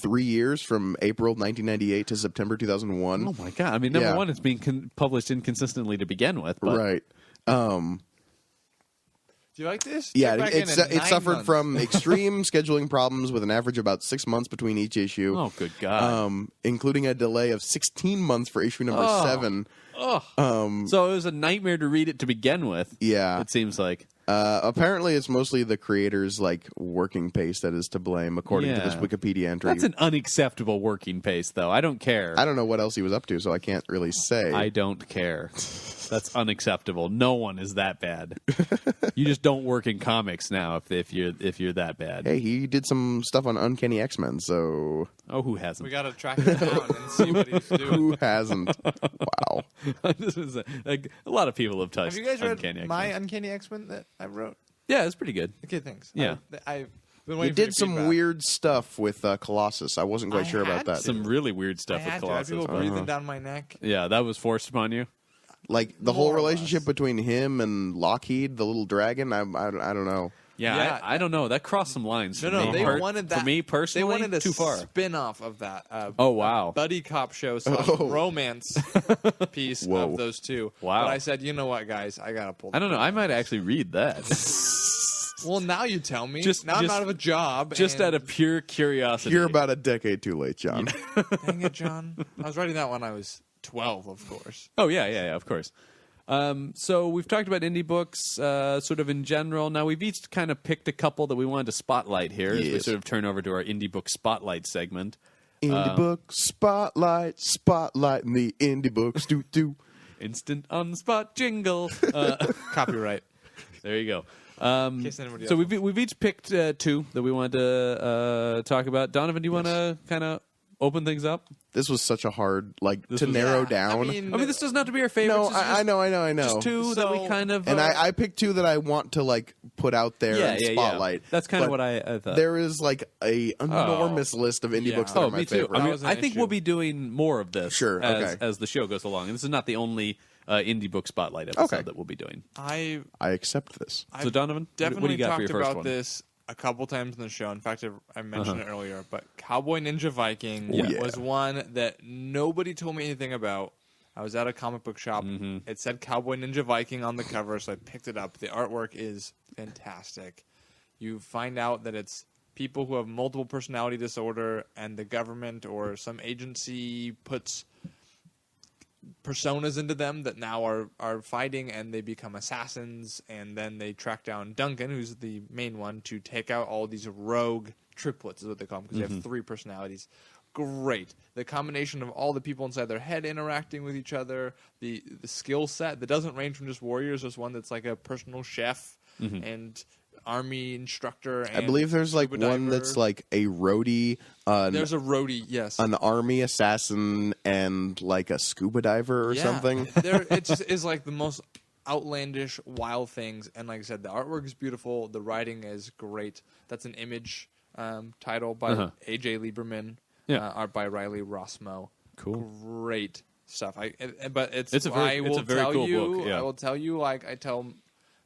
3 years, from April 1998 to September 2001. Oh my god! I mean, number Yeah. one, it's being published inconsistently to begin with. But Right. Do you like this? Yeah, Check back in it in 9 suffered months. from extreme scheduling problems with an average of about 6 months between each issue. Oh, good God. Including a delay of 16 months for issue number 7. So it was a nightmare to read it to begin with. Yeah. It seems like. Apparently, it's mostly the creator's working pace that is to blame, according to this Yeah. Wikipedia entry. That's an unacceptable working pace, though. I don't care. I don't know what else he was up to, so I can't really say. I don't care. That's unacceptable. No one is that bad. You just don't work in comics now if you're that bad. Hey, he did some stuff on Uncanny X-Men, so Oh, who hasn't? We got to track him down and see what he's doing. who hasn't? Wow. This is a lot of people have touched. Have you guys read Uncanny my X-Men. Uncanny X-Men that I wrote? Yeah, it's pretty good. Okay, thanks. Yeah. I've been He waiting for did your some feedback. weird stuff with Colossus. I wasn't quite I sure about had that. to. Some really weird I stuff with had to. I had Colossus. people breathing down my neck. Yeah, that was forced upon you. The More whole or relationship less. between him and Lockheed, the little dragon. I don't know. Yeah, Yeah. I don't know. That crossed some lines. No, for no, me. they wanted that. For me personally, they wanted a too far. spin-off of that. Oh, wow. Buddy cop show / Oh. romance piece Whoa. of those two. Wow. But I said, you know what, guys, I gotta pull. I don't know. I might actually read that. Well, now you tell me. Just- now I'm just- out of a job. Just and- out of pure curiosity. You're about a decade too late, John. Dang it, John. I was writing that when I was 12, of course. Oh, yeah, of course. So we've talked about indie books sort of in general. Now, we've each kind of picked a couple that we wanted to spotlight here as we Yes. sort of turn over to our indie book spotlight segment. Indie book spotlight, spotlight in the indie books. Do. Instant on spot jingle. Copyright. There you go. case anybody So else we've each picked 2 that we wanted to talk about. Donovan, do you want to kind of open things up? This was such a hard to was- narrow Yeah, down. I mean, This doesn't have to be our favorites. no, It's I know. Just 2 that we So- kind of. And I picked 2 that I want to put out there and spotlight. Yeah. That's kind of But what I thought. There is a enormous list of indie Yeah. books that Oh, are my me too. favorite. I mean, was an I think issue. we'll be doing more of this Sure, okay. as the show goes along. And this is not the only indie book spotlight episode Okay. that we'll be doing. I accept this. So, Donovan, definitely what do you got for talked your first about one? this a couple times in the show. In fact, I mentioned it earlier, but Cowboy Ninja Viking Oh, yeah. was one that nobody told me anything about. I was at a comic book shop. It said Cowboy Ninja Viking on the cover, so I picked it up. The artwork is fantastic. You find out that it's people who have multiple personality disorder, and the government or some agency puts personas into them that now are fighting, and they become assassins, and then they track down Duncan, who's the main one, to take out all these rogue triplets, is what they call them, because they have 3 personalities. Great. The combination of all the people inside their head interacting with each other, the skill set that doesn't range from just warriors. There's one that's like a personal chef and army instructor. And I believe there's like scuba one diver. that's like a roadie. There's a roadie, yes. An army assassin and like a scuba diver or something. It just is like the most outlandish, wild things. And like I said, the artwork is beautiful. The writing is great. That's an Image title by A.J. Lieberman. Art by Riley Rossmo. Cool. Great stuff. But it's a very cool book. Yeah. I will tell you, like I tell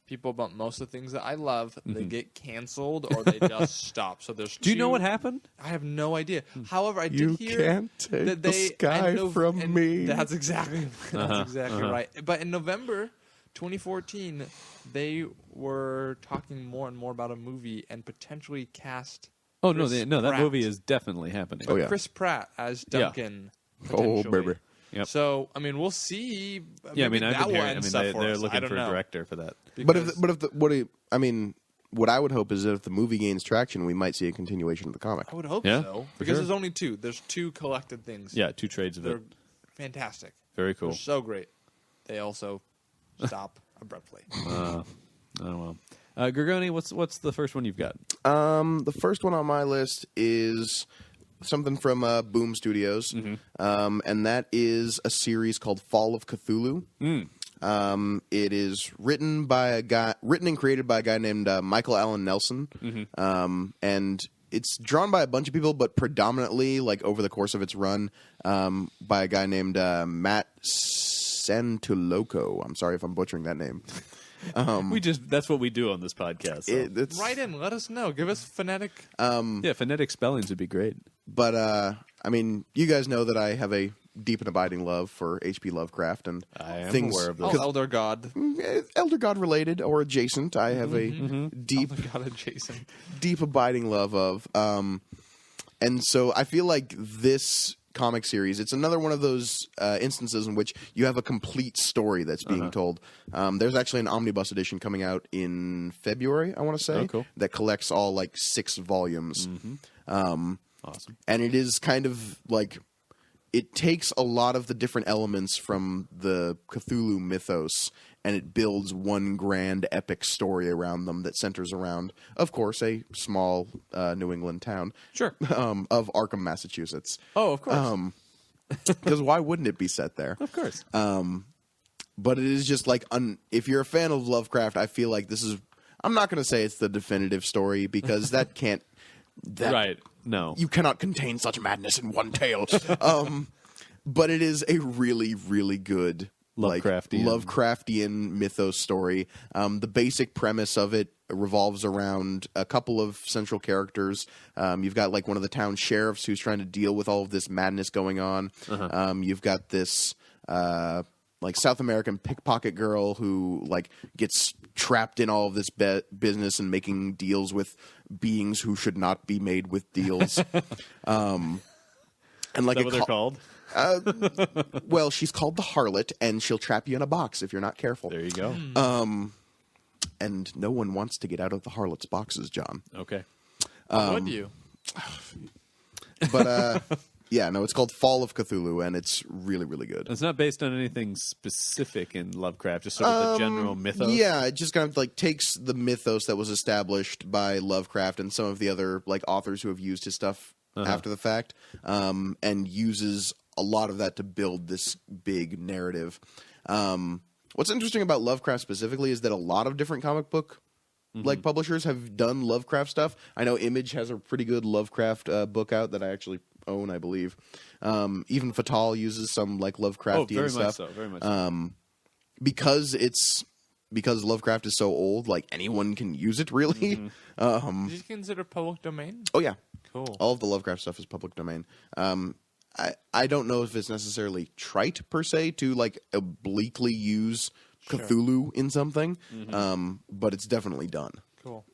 people about most of the things that I love, they get canceled or they just stop. So there's. Do you know what happened? I have no idea. However, I You did hear can't take that the they sky from me. That's exactly right. But in November 2014, they were talking more and more about a movie and potentially cast. Oh, Chris that Pratt. movie is definitely happening. Oh, yeah. Chris Pratt as Duncan. Oh, potentially. baby. Yep. So, I mean, we'll see. Yeah, I mean, Maybe I've that been will hearing, end stuff for they're us. I looking don't for a know. director for that. But if Because what I would hope is that if the movie gains traction, we might see a continuation of the comic. I would hope Yeah, so. for Because sure. there's only 2. There's 2 collected things. Yeah, 2 trades of They're it. fantastic. Very cool. They're so great. They also stop abruptly. Oh, well. Gorgoni, what's the first one you've got? The first one on my list is something from Boom Studios, and that is a series called Fall of Cthulhu. It is written and created by a guy named Michael Allen Nelson, and it's drawn by a bunch of people, but predominantly, like over the course of its run, by a guy named Matt Santuloco. I'm sorry if I'm butchering that name. That's what we do on this podcast. So. It's, Write in. Let us know. Give us phonetic. Yeah, phonetic spellings would be great. But I mean, you guys know that I have a deep and abiding love for H.P. Lovecraft and I am things aware of this. Oh, Elder God. Elder God related or adjacent. I have a deep, Elder God adjacent. deep abiding love of. And so I feel like this comic series, it's another one of those instances in which you have a complete story that's being told. There's actually an omnibus edition coming out in February, I want to say, Oh, cool. that collects all like 6 volumes. Awesome. And it is kind of like it takes a lot of the different elements from the Cthulhu mythos and it builds one grand epic story around them that centers around, of course, a small New England town Sure. of Arkham, Massachusetts. Oh, of course. Because why wouldn't it be set there? Of course. But it is just like, if you're a fan of Lovecraft, I feel like this is, I'm not going to say it's the definitive story because that can't, right. No. you cannot contain such madness in one tale. But it is a really, really good Lovecraftian mythos story. The basic premise of it revolves around a couple of central characters. You've got like one of the town sheriffs who's trying to deal with all of this madness going on. You've got this like South American pickpocket girl who like gets trapped in all of this business and making deals with beings who should not be made with deals. And like Is that what they're called? well, she's called the Harlot, and she'll trap you in a box if you're not careful. There you go. And no one wants to get out of the Harlot's boxes, John. Okay. Would you? But yeah, no, it's called Fall of Cthulhu, and it's really, really good. It's not based on anything specific in Lovecraft, just sort of the general mythos. Yeah, it just kind of like takes the mythos that was established by Lovecraft and some of the other like authors who have used his stuff after the fact, and uses a lot of that to build this big narrative. What's interesting about Lovecraft specifically is that a lot of different comic book like publishers have done Lovecraft stuff. I know Image has a pretty good Lovecraft book out that I actually own, I believe. Even Fatal uses some like Lovecraftian very stuff. much so. Very much so. Because Lovecraft is so old, like anyone can use it really. Did you consider public domain? Oh yeah. Cool. All of the Lovecraft stuff is public domain. I don't know if it's necessarily trite per se to like obliquely use Cthulhu in something, but it's definitely done. Cool.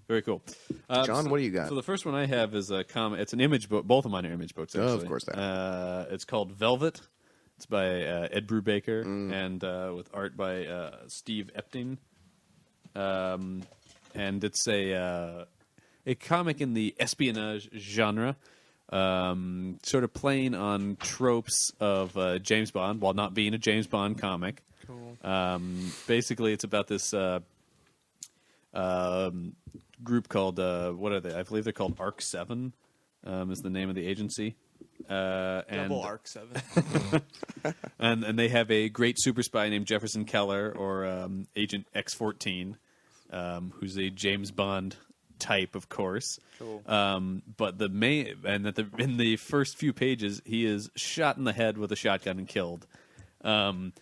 Very cool. John, what do you got? So the first one I have is a comic. It's an image book. Both of mine are image books, actually. Oh, of course they are. It's called Velvet. It's by Ed Brubaker and with art by Steve Epting. And it's a comic in the espionage genre, sort of playing on tropes of James Bond while not being a James Bond comic. Cool. Basically, it's about this group called what are they? I believe they're called Arc 7. Is the name of the agency. Double Arc 7. and they have a great super spy named Jefferson Keller, or Agent X-14, who's a James Bond type, of course. Cool. But the main and in the first few pages, he is shot in the head with a shotgun and killed. And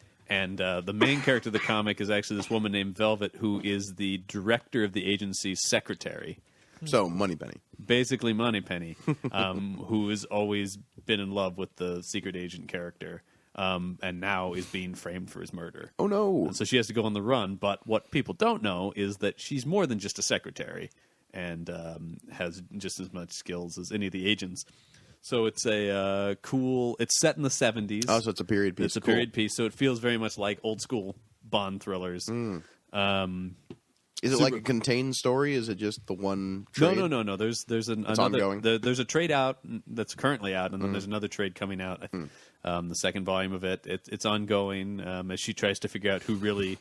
the main character of the comic is actually this woman named Velvet, who is the director of the agency's secretary. So, Moneypenny. Basically Moneypenny, who has always been in love with the secret agent character, and now is being framed for his murder. Oh, no. And so she has to go on the run, but what people don't know is that she's more than just a secretary and has just as much skills as any of the agents. So it's a cool... It's set in the 70s. Oh, so it's a period piece. It's a period piece, so it feels very much like old-school Bond thrillers. Is it like a contained story? Is it just the one trade? No. There's another. Ongoing? There's a trade out that's currently out, and then there's another trade coming out. The second volume of it's ongoing as she tries to figure out who really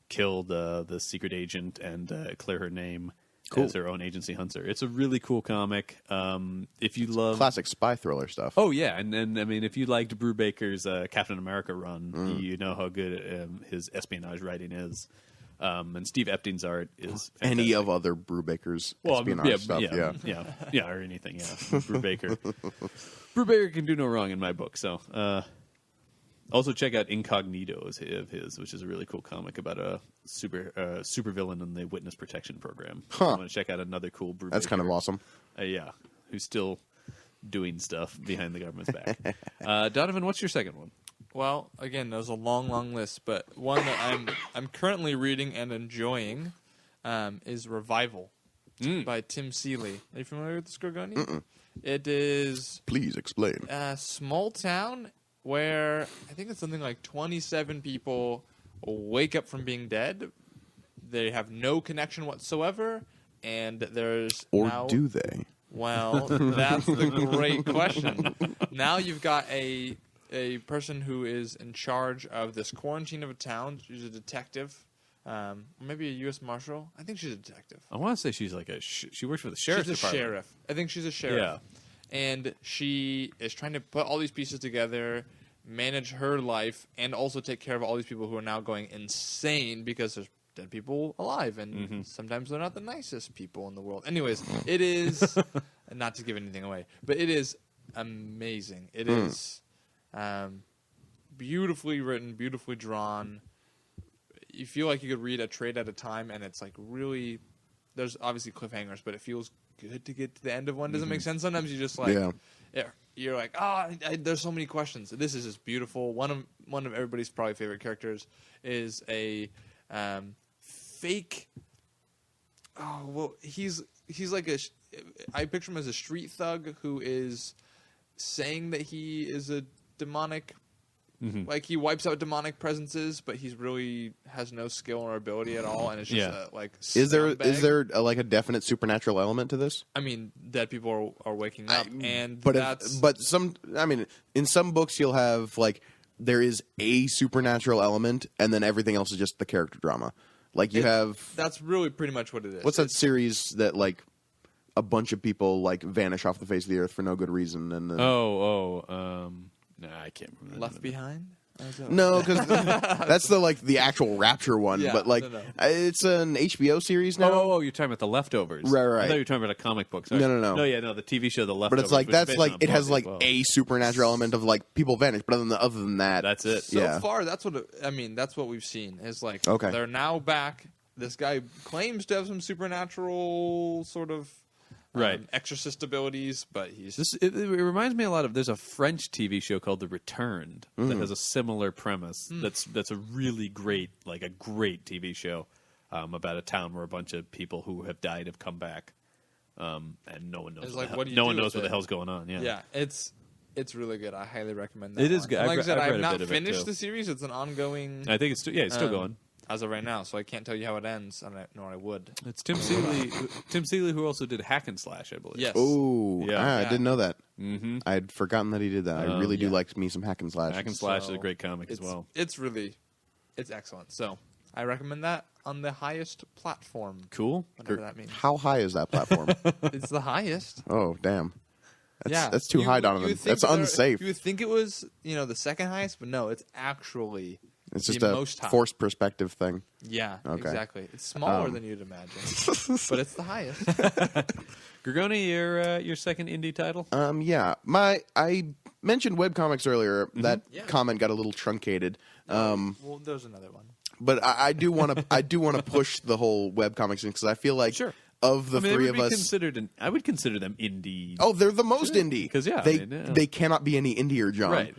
killed the secret agent and clear her name as her own agency hunter. It's a really cool comic. If you love Classic spy thriller stuff. Oh yeah, and I mean, if you liked Brubaker's Captain America run, you know how good his espionage writing is. And Steve Epting's art is fantastic. Any of other Brubaker's espionage stuff, or anything, Brubaker. Brubaker can do no wrong in my book, so... also check out Incognito of his, which is a really cool comic about a super villain in the witness protection program. Huh. I want to check out another cool Brubaker. That's kind of awesome. Who's still doing stuff behind the government's back. Donovan, what's your second one? Well, again, there's a long list, but one that I'm currently reading and enjoying is Revival by Tim Seeley. Are you familiar with this, Gorgoni? It is... Please explain. A small town where I think it's something like 27 people wake up from being dead. They have no connection whatsoever, and there's do they? Well, that's the great question. Now you've got a person who is in charge of this quarantine of a town. She's a detective, maybe a U.S. Marshal. I think she's a detective. I want to say she's like she works for the sheriff's department. She's a sheriff. I think she's a sheriff. Yeah. And she is trying to put all these pieces together, manage her life, and also take care of all these people who are now going insane because there's dead people alive, and sometimes they're not the nicest people in the world. Anyways, it is, not to give anything away, but it is amazing. It is beautifully written, beautifully drawn. You feel like you could read a trade at a time, and it's like really, there's obviously cliffhangers, but it feels good to get to the end of one. Doesn't make sense. Sometimes you just like, you're like, there's so many questions. This is just beautiful. One of everybody's probably favorite characters is a fake. Oh well, he's like I picture him as a street thug who is saying that he is a demonic. Like he wipes out demonic presences, but he's really has no skill or ability at all, and it's just like. Is there like a definite supernatural element to this? I mean, dead people are waking up, in some books you'll have like there is a supernatural element, and then everything else is just the character drama. Like that's really pretty much what it is. What's that series that like a bunch of people like vanish off the face of the earth for no good reason, and then no, I can't remember. Left Behind? No, because that's the actual Rapture one. Yeah, but it's an HBO series now. Oh, you're talking about The Leftovers. Right. I thought you were talking about a comic book. Sorry. No. No, the TV show The Leftovers. But it's like that's like it has like a supernatural element of like people vanish, but other than that, that's it. So far, that's what we've seen is like they're now back. This guy claims to have some supernatural sort of Right. Exorcist abilities, but he's It reminds me a lot of. There's a French TV show called The Returned that has a similar premise. That's a really great, like a great TV show about a town where a bunch of people who have died have come back, and no one knows. It's like, what what do you no do one knows with what the it? hell's going on. Yeah. yeah, it's really good. I highly recommend that. It is one. good. And like I've I said, read I a have not bit of it, finished too. the series. It's an ongoing. I think it's still going. As of right now, so I can't tell you how it ends, nor I would. It's Tim Seeley. Tim Seeley, who also did Hack and Slash, I believe. Yes. Oh, Yeah. I didn't know that. Mm-hmm. I'd forgotten that he did that. I really do yeah. like me some hack and slash. Hack and Slash is So a great comic as well. It's excellent. So I recommend that on the highest platform, Cool. whatever that means. How high is that platform? It's the highest. Oh, damn. Yeah, That's too high, Donovan. That's unsafe. You would think it was, the second highest, but no, it's actually It's just the a most high. forced perspective thing. Yeah, Okay. exactly. It's smaller than you'd imagine, but it's the highest. Gorgoni, your second indie title? Yeah. I mentioned webcomics earlier. Mm-hmm. That Yeah. comment got a little truncated. Well, there's another one. But I do want to push the whole webcomics thing because I feel like Sure. of the I mean, three they of would be us. considered I would consider them indie. Oh, they're the most indie 'Cause, yeah, I they mean, yeah. they cannot be any indier, John. Right.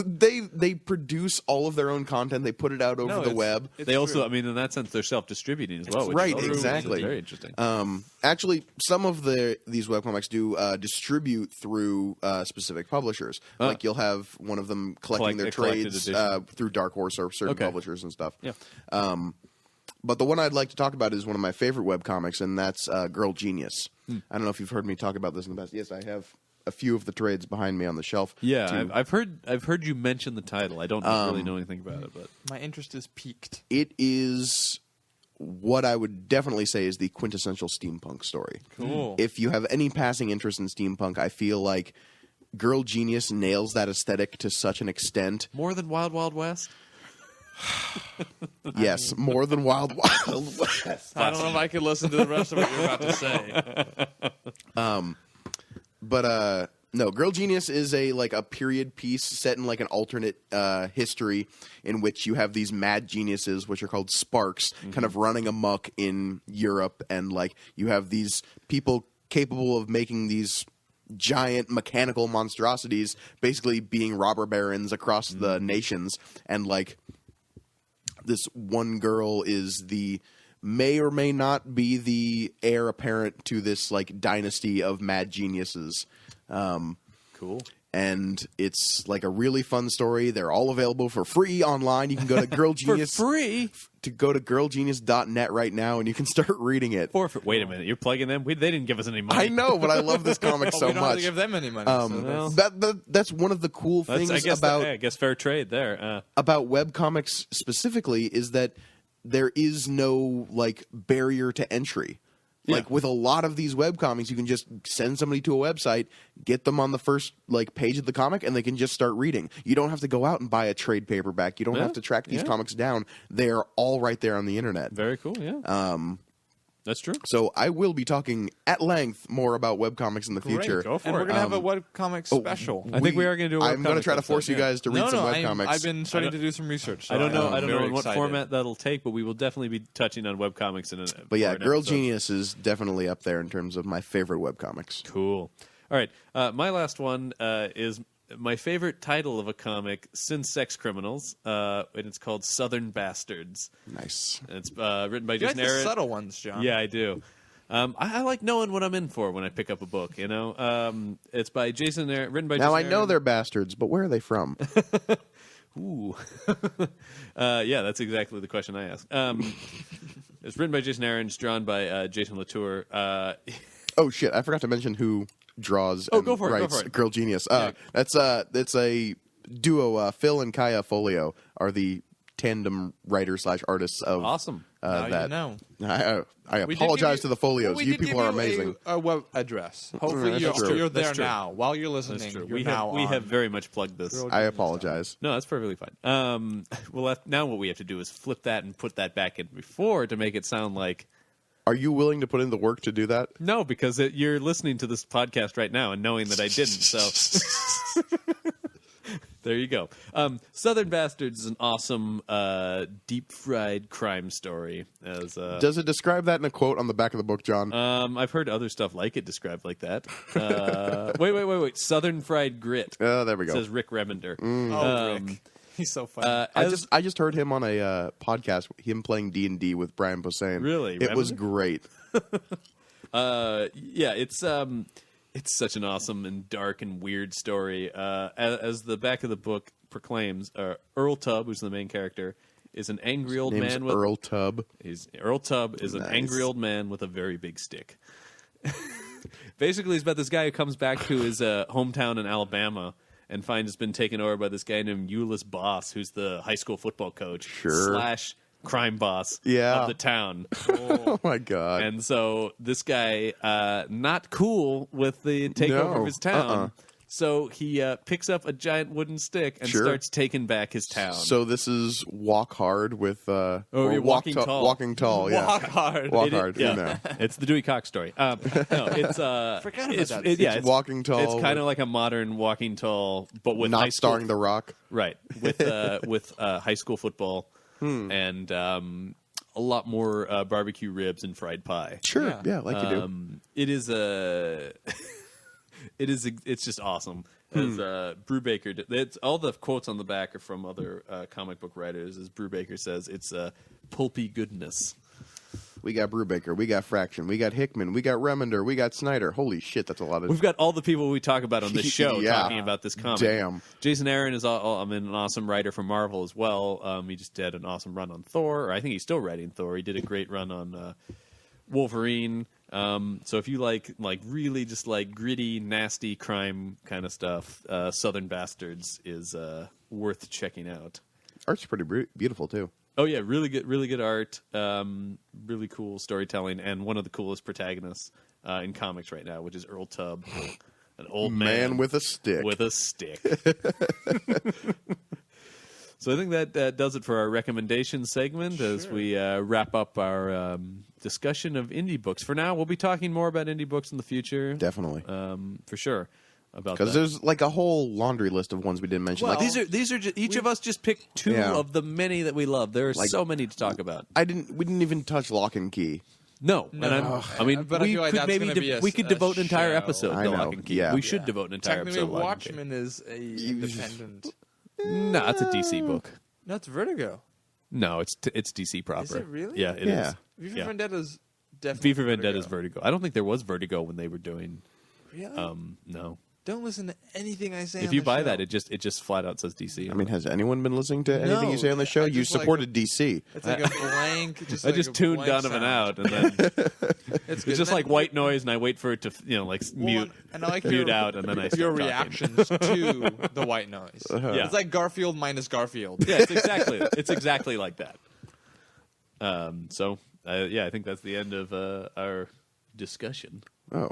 They produce all of their own content. They put it out over No, the it's- web. It's They also, true. I mean, in that sense, they're self-distributing as well. Which Right, is also exactly. very interesting. Actually, some of these webcomics do distribute through specific publishers. Like you'll have one of them collecting their A collected trades edition. through Dark Horse or certain Okay. publishers and stuff. Yeah. But the one I'd like to talk about is one of my favorite webcomics, and that's Girl Genius. I don't know if you've heard me talk about this in the past. Yes, I have a few of the trades behind me on the shelf. Yeah, too. I've heard you mention the title. I don't really know anything about it, but My interest is piqued. It is what I would definitely say is the quintessential steampunk story. Cool. If you have any passing interest in steampunk, I feel like Girl Genius nails that aesthetic to such an extent. more than Wild Wild West. Yes, more than Wild Wild West. I don't know if I could listen to the rest of what you're about to say. But no, Girl Genius is a period piece set in like an alternate history in which you have these mad geniuses, which are called sparks, kind of running amok in Europe, and like you have these people capable of making these giant mechanical monstrosities, basically being robber barons across the nations, and like this one girl may or may not be the heir apparent to this like dynasty of mad geniuses. Cool. And it's like a really fun story. They're all available for free online. You can go to Girl Genius For free. to go to girlgenius.net right now, and you can start reading it. Wait a minute, you're plugging them? They didn't give us any money. I know, but I love this comic Well, so we don't have much. to give them any money. so well, That's one of the cool things I guess about I guess fair trade there. about webcomics specifically is that there is no like barrier to entry. Like with a lot of these webcomics, you can just send somebody to a website, get them on the first like page of the comic, and they can just start reading. You don't have to go out and buy a trade paperback. You don't have to track these comics down. They are all right there on the internet. Very cool. Yeah. That's true. So I will be talking at length more about webcomics in the future. Go for and it. we're gonna have a webcomic special. I think we are going to do a I'm going to webcomic try to episode, force you yeah. guys to read some I've webcomics. been starting to do some research. So I don't know. I'm I don't know very in what excited. format that'll take, but we will definitely be touching on webcomics in a. But yeah, for an Girl episode. Genius is definitely up there in terms of my favorite webcomics. Cool. All right. My last one is my favorite title of a comic since Sex Criminals, and it's called Southern Bastards. Nice. And it's written by You like Jason the Aaron. subtle ones, John. Yeah, I do. I like knowing what I'm in for when I pick up a book. You know, it's by Jason Aaron, written by. Now Jason I know Aaron. they're bastards, but where are they from? Ooh. Yeah, that's exactly the question I asked. It's written by Jason Aaron, it's drawn by Jason Latour. Oh shit! I forgot to mention who draws and go for it, go writes for it. Girl Genius. That's a duo. Phil and Kaya Folio are the tandem writer / artists of Awesome. Now that. you know. I We did apologize give to the Folios. well, we you did people give are you amazing. A web address. Hopefully That's you're, true. you're there That's true. now. While you're listening, That's true. you're We now have on. very much plugged this. Girl I Genius. apologize. No, that's perfectly fine. Now what we have to do is flip that and put that back in before to make it sound like Are you willing to put in the work to do that? no, because you're listening to this podcast right now and knowing that I didn't. So There you go. Southern Bastards is an awesome deep-fried crime story. Does it describe that in a quote on the back of the book, John? I've heard other stuff like it described like that. Wait. Southern Fried Grit. Oh, there we go. Says Rick Remender. Rick. He's so funny. I just heard him on a podcast, him playing D&D with Brian Posehn. Really? It was great. It's such an awesome and dark and weird story. As the back of the book proclaims, Earl Tubb, who's the main character, is an angry old man with Earl Tubb. Earl Tubb is an angry old man with a very big stick. Basically, it's about this guy who comes back to his hometown in Alabama and finds it's been taken over by this guy named Euless Boss, who's the high school football coach / crime boss of the town. Oh my god! And so this guy, not cool with the takeover of his town. So he picks up a giant wooden stick and starts taking back his town. So this is Walk Hard with Walking Tall. Walking Tall, yeah. Walk Hard. Walk Hard, yeah. you know. It's the Dewey Cox story. No, it's Forgot about that. it's Walking Tall. It's kind of like a modern Walking Tall, but with high not school, starring The Rock. right? With high school football and a lot more barbecue ribs and fried pie. Sure, yeah, like you do. It is a. It's just awesome. As Brubaker, it's all the quotes on the back are from other comic book writers. As Brubaker says, it's pulpy goodness. We got Brubaker, we got Fraction, we got Hickman, we got Remender, we got Snyder. Holy shit, that's a lot of. We've got all the people we talk about on this show Yeah. talking about this comic. Damn. Jason Aaron is an awesome writer for Marvel as well. He just did an awesome run on Thor. Or I think he's still writing Thor. He did a great run on Wolverine. So if you like really just like gritty, nasty crime kind of stuff, Southern Bastards is worth checking out. Art's pretty beautiful too. Oh yeah, really good art, really cool storytelling, and one of the coolest protagonists in comics right now, which is Earl Tubb, an old man with a stick. With a stick. So I think that does it for our recommendation segment as we wrap up our discussion of indie books. For now, we'll be talking more about indie books in the future. Definitely. For sure. Because there's like a whole laundry list of ones we didn't mention. Well, like, these are each of us just picked two of the many that we love. There are so many to talk about. We didn't even touch Lock and Key. No. No. And But I we feel like could that's maybe gonna be a we could devote an entire show. episode I to know, Lock and Key. yeah. We should devote an entire Technically, episode to Lock and Key. Watchmen is a independent. No, it's a DC book. No, it's Vertigo. No, it's DC proper. Is it really? Yeah, it is. Yeah. V for Yeah. Vendetta's definitely V for Vendetta is Vertigo. I don't think there was Vertigo when they were doing. Really? No. Don't listen to anything I say. If on you the buy show. that, it just flat out says DC. I mean, has anyone been listening to anything you say on the show? I You just like- supported DC. It's like a blank. I just tuned Donovan out, and then It's it's just like white noise, and I wait for it to mute and I like mute your, out, and then I your start talking. reactions to the white noise. Yeah. It's like Garfield minus Garfield. Yeah, it's exactly like that. I think that's the end of our discussion. Oh,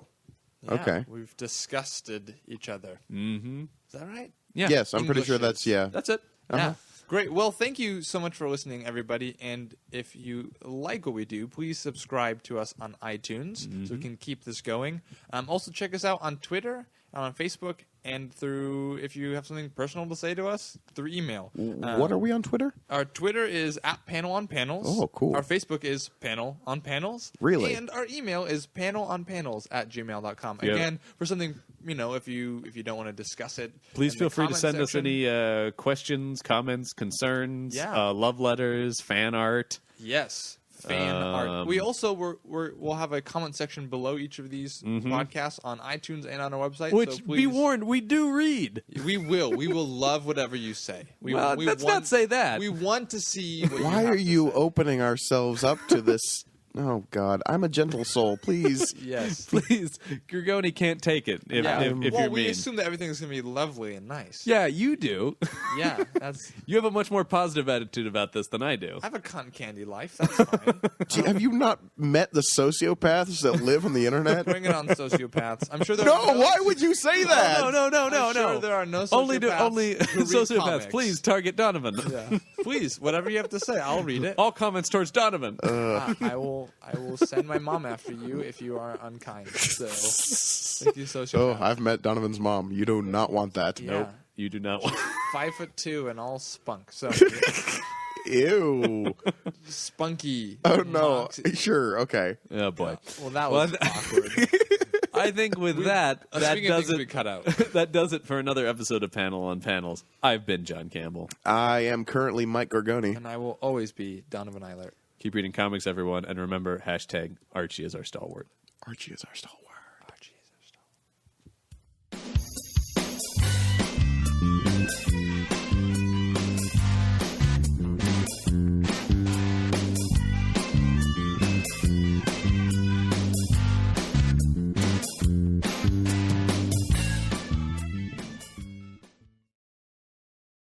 Yeah, okay. We've disgusted each other. Mm-hmm. Is that right? Yeah. Yes, I'm pretty sure Englishes. that's yeah. That's it. Yeah. Great. Well, thank you so much for listening, everybody. And if you like what we do, please subscribe to us on iTunes so we can keep this going. Also, check us out on Twitter, on Facebook, and through, if you have something personal to say to us, through email. What are we on Twitter? Our Twitter is @PanelOnPanels. Oh, cool. Our Facebook is Panel on Panels. Really? And our email is panelonpanels@gmail.com. Yeah. Again, for something, if you don't want to discuss it, Please in feel the free to comment send us section. any questions, comments, concerns, Yeah. love letters, fan art. Yes, fan art. We also we'll have a comment section below each of these podcasts on iTunes and on our website. Which, so be please, warned, we do read. we will love whatever you say. Let's not say that. We want to see. What Why you are have to you say. opening ourselves up to this? Oh God, I'm a gentle soul. Please. Yes. Please, Grigoni can't take it if well, you're we mean. assume that everything's gonna be lovely and nice. Yeah, you do. Yeah, that's. You have a much more positive attitude about this than I do. I have a cotton candy life. That's fine. Gee, have you not met the sociopaths that live on the internet? Bring it on, sociopaths. I'm sure there. No, are why would you say that? No, I'm sure there are no Only sociopaths who read sociopaths. comics. Please target Donovan. Yeah. Please, whatever you have to say, I'll read it. All comments towards Donovan. I will send my mom after you if you are unkind. So, thank you, sociopath. Oh, I've met Donovan's mom. You do not want that. Yeah. Nope. You do not want. 5'2" and all spunk. So Ew. spunky. Oh no. Moxie. Sure. Okay. Oh boy. Well, that was awkward. I think with that Speaking of does things we it. cut out. That does it for another episode of Panel on Panels. I've been John Campbell. I am currently Mike Gorgoni. And I will always be Donovan Eilert. Keep reading comics, everyone, and remember, #Archie is our stalwart. Archie is our stalwart.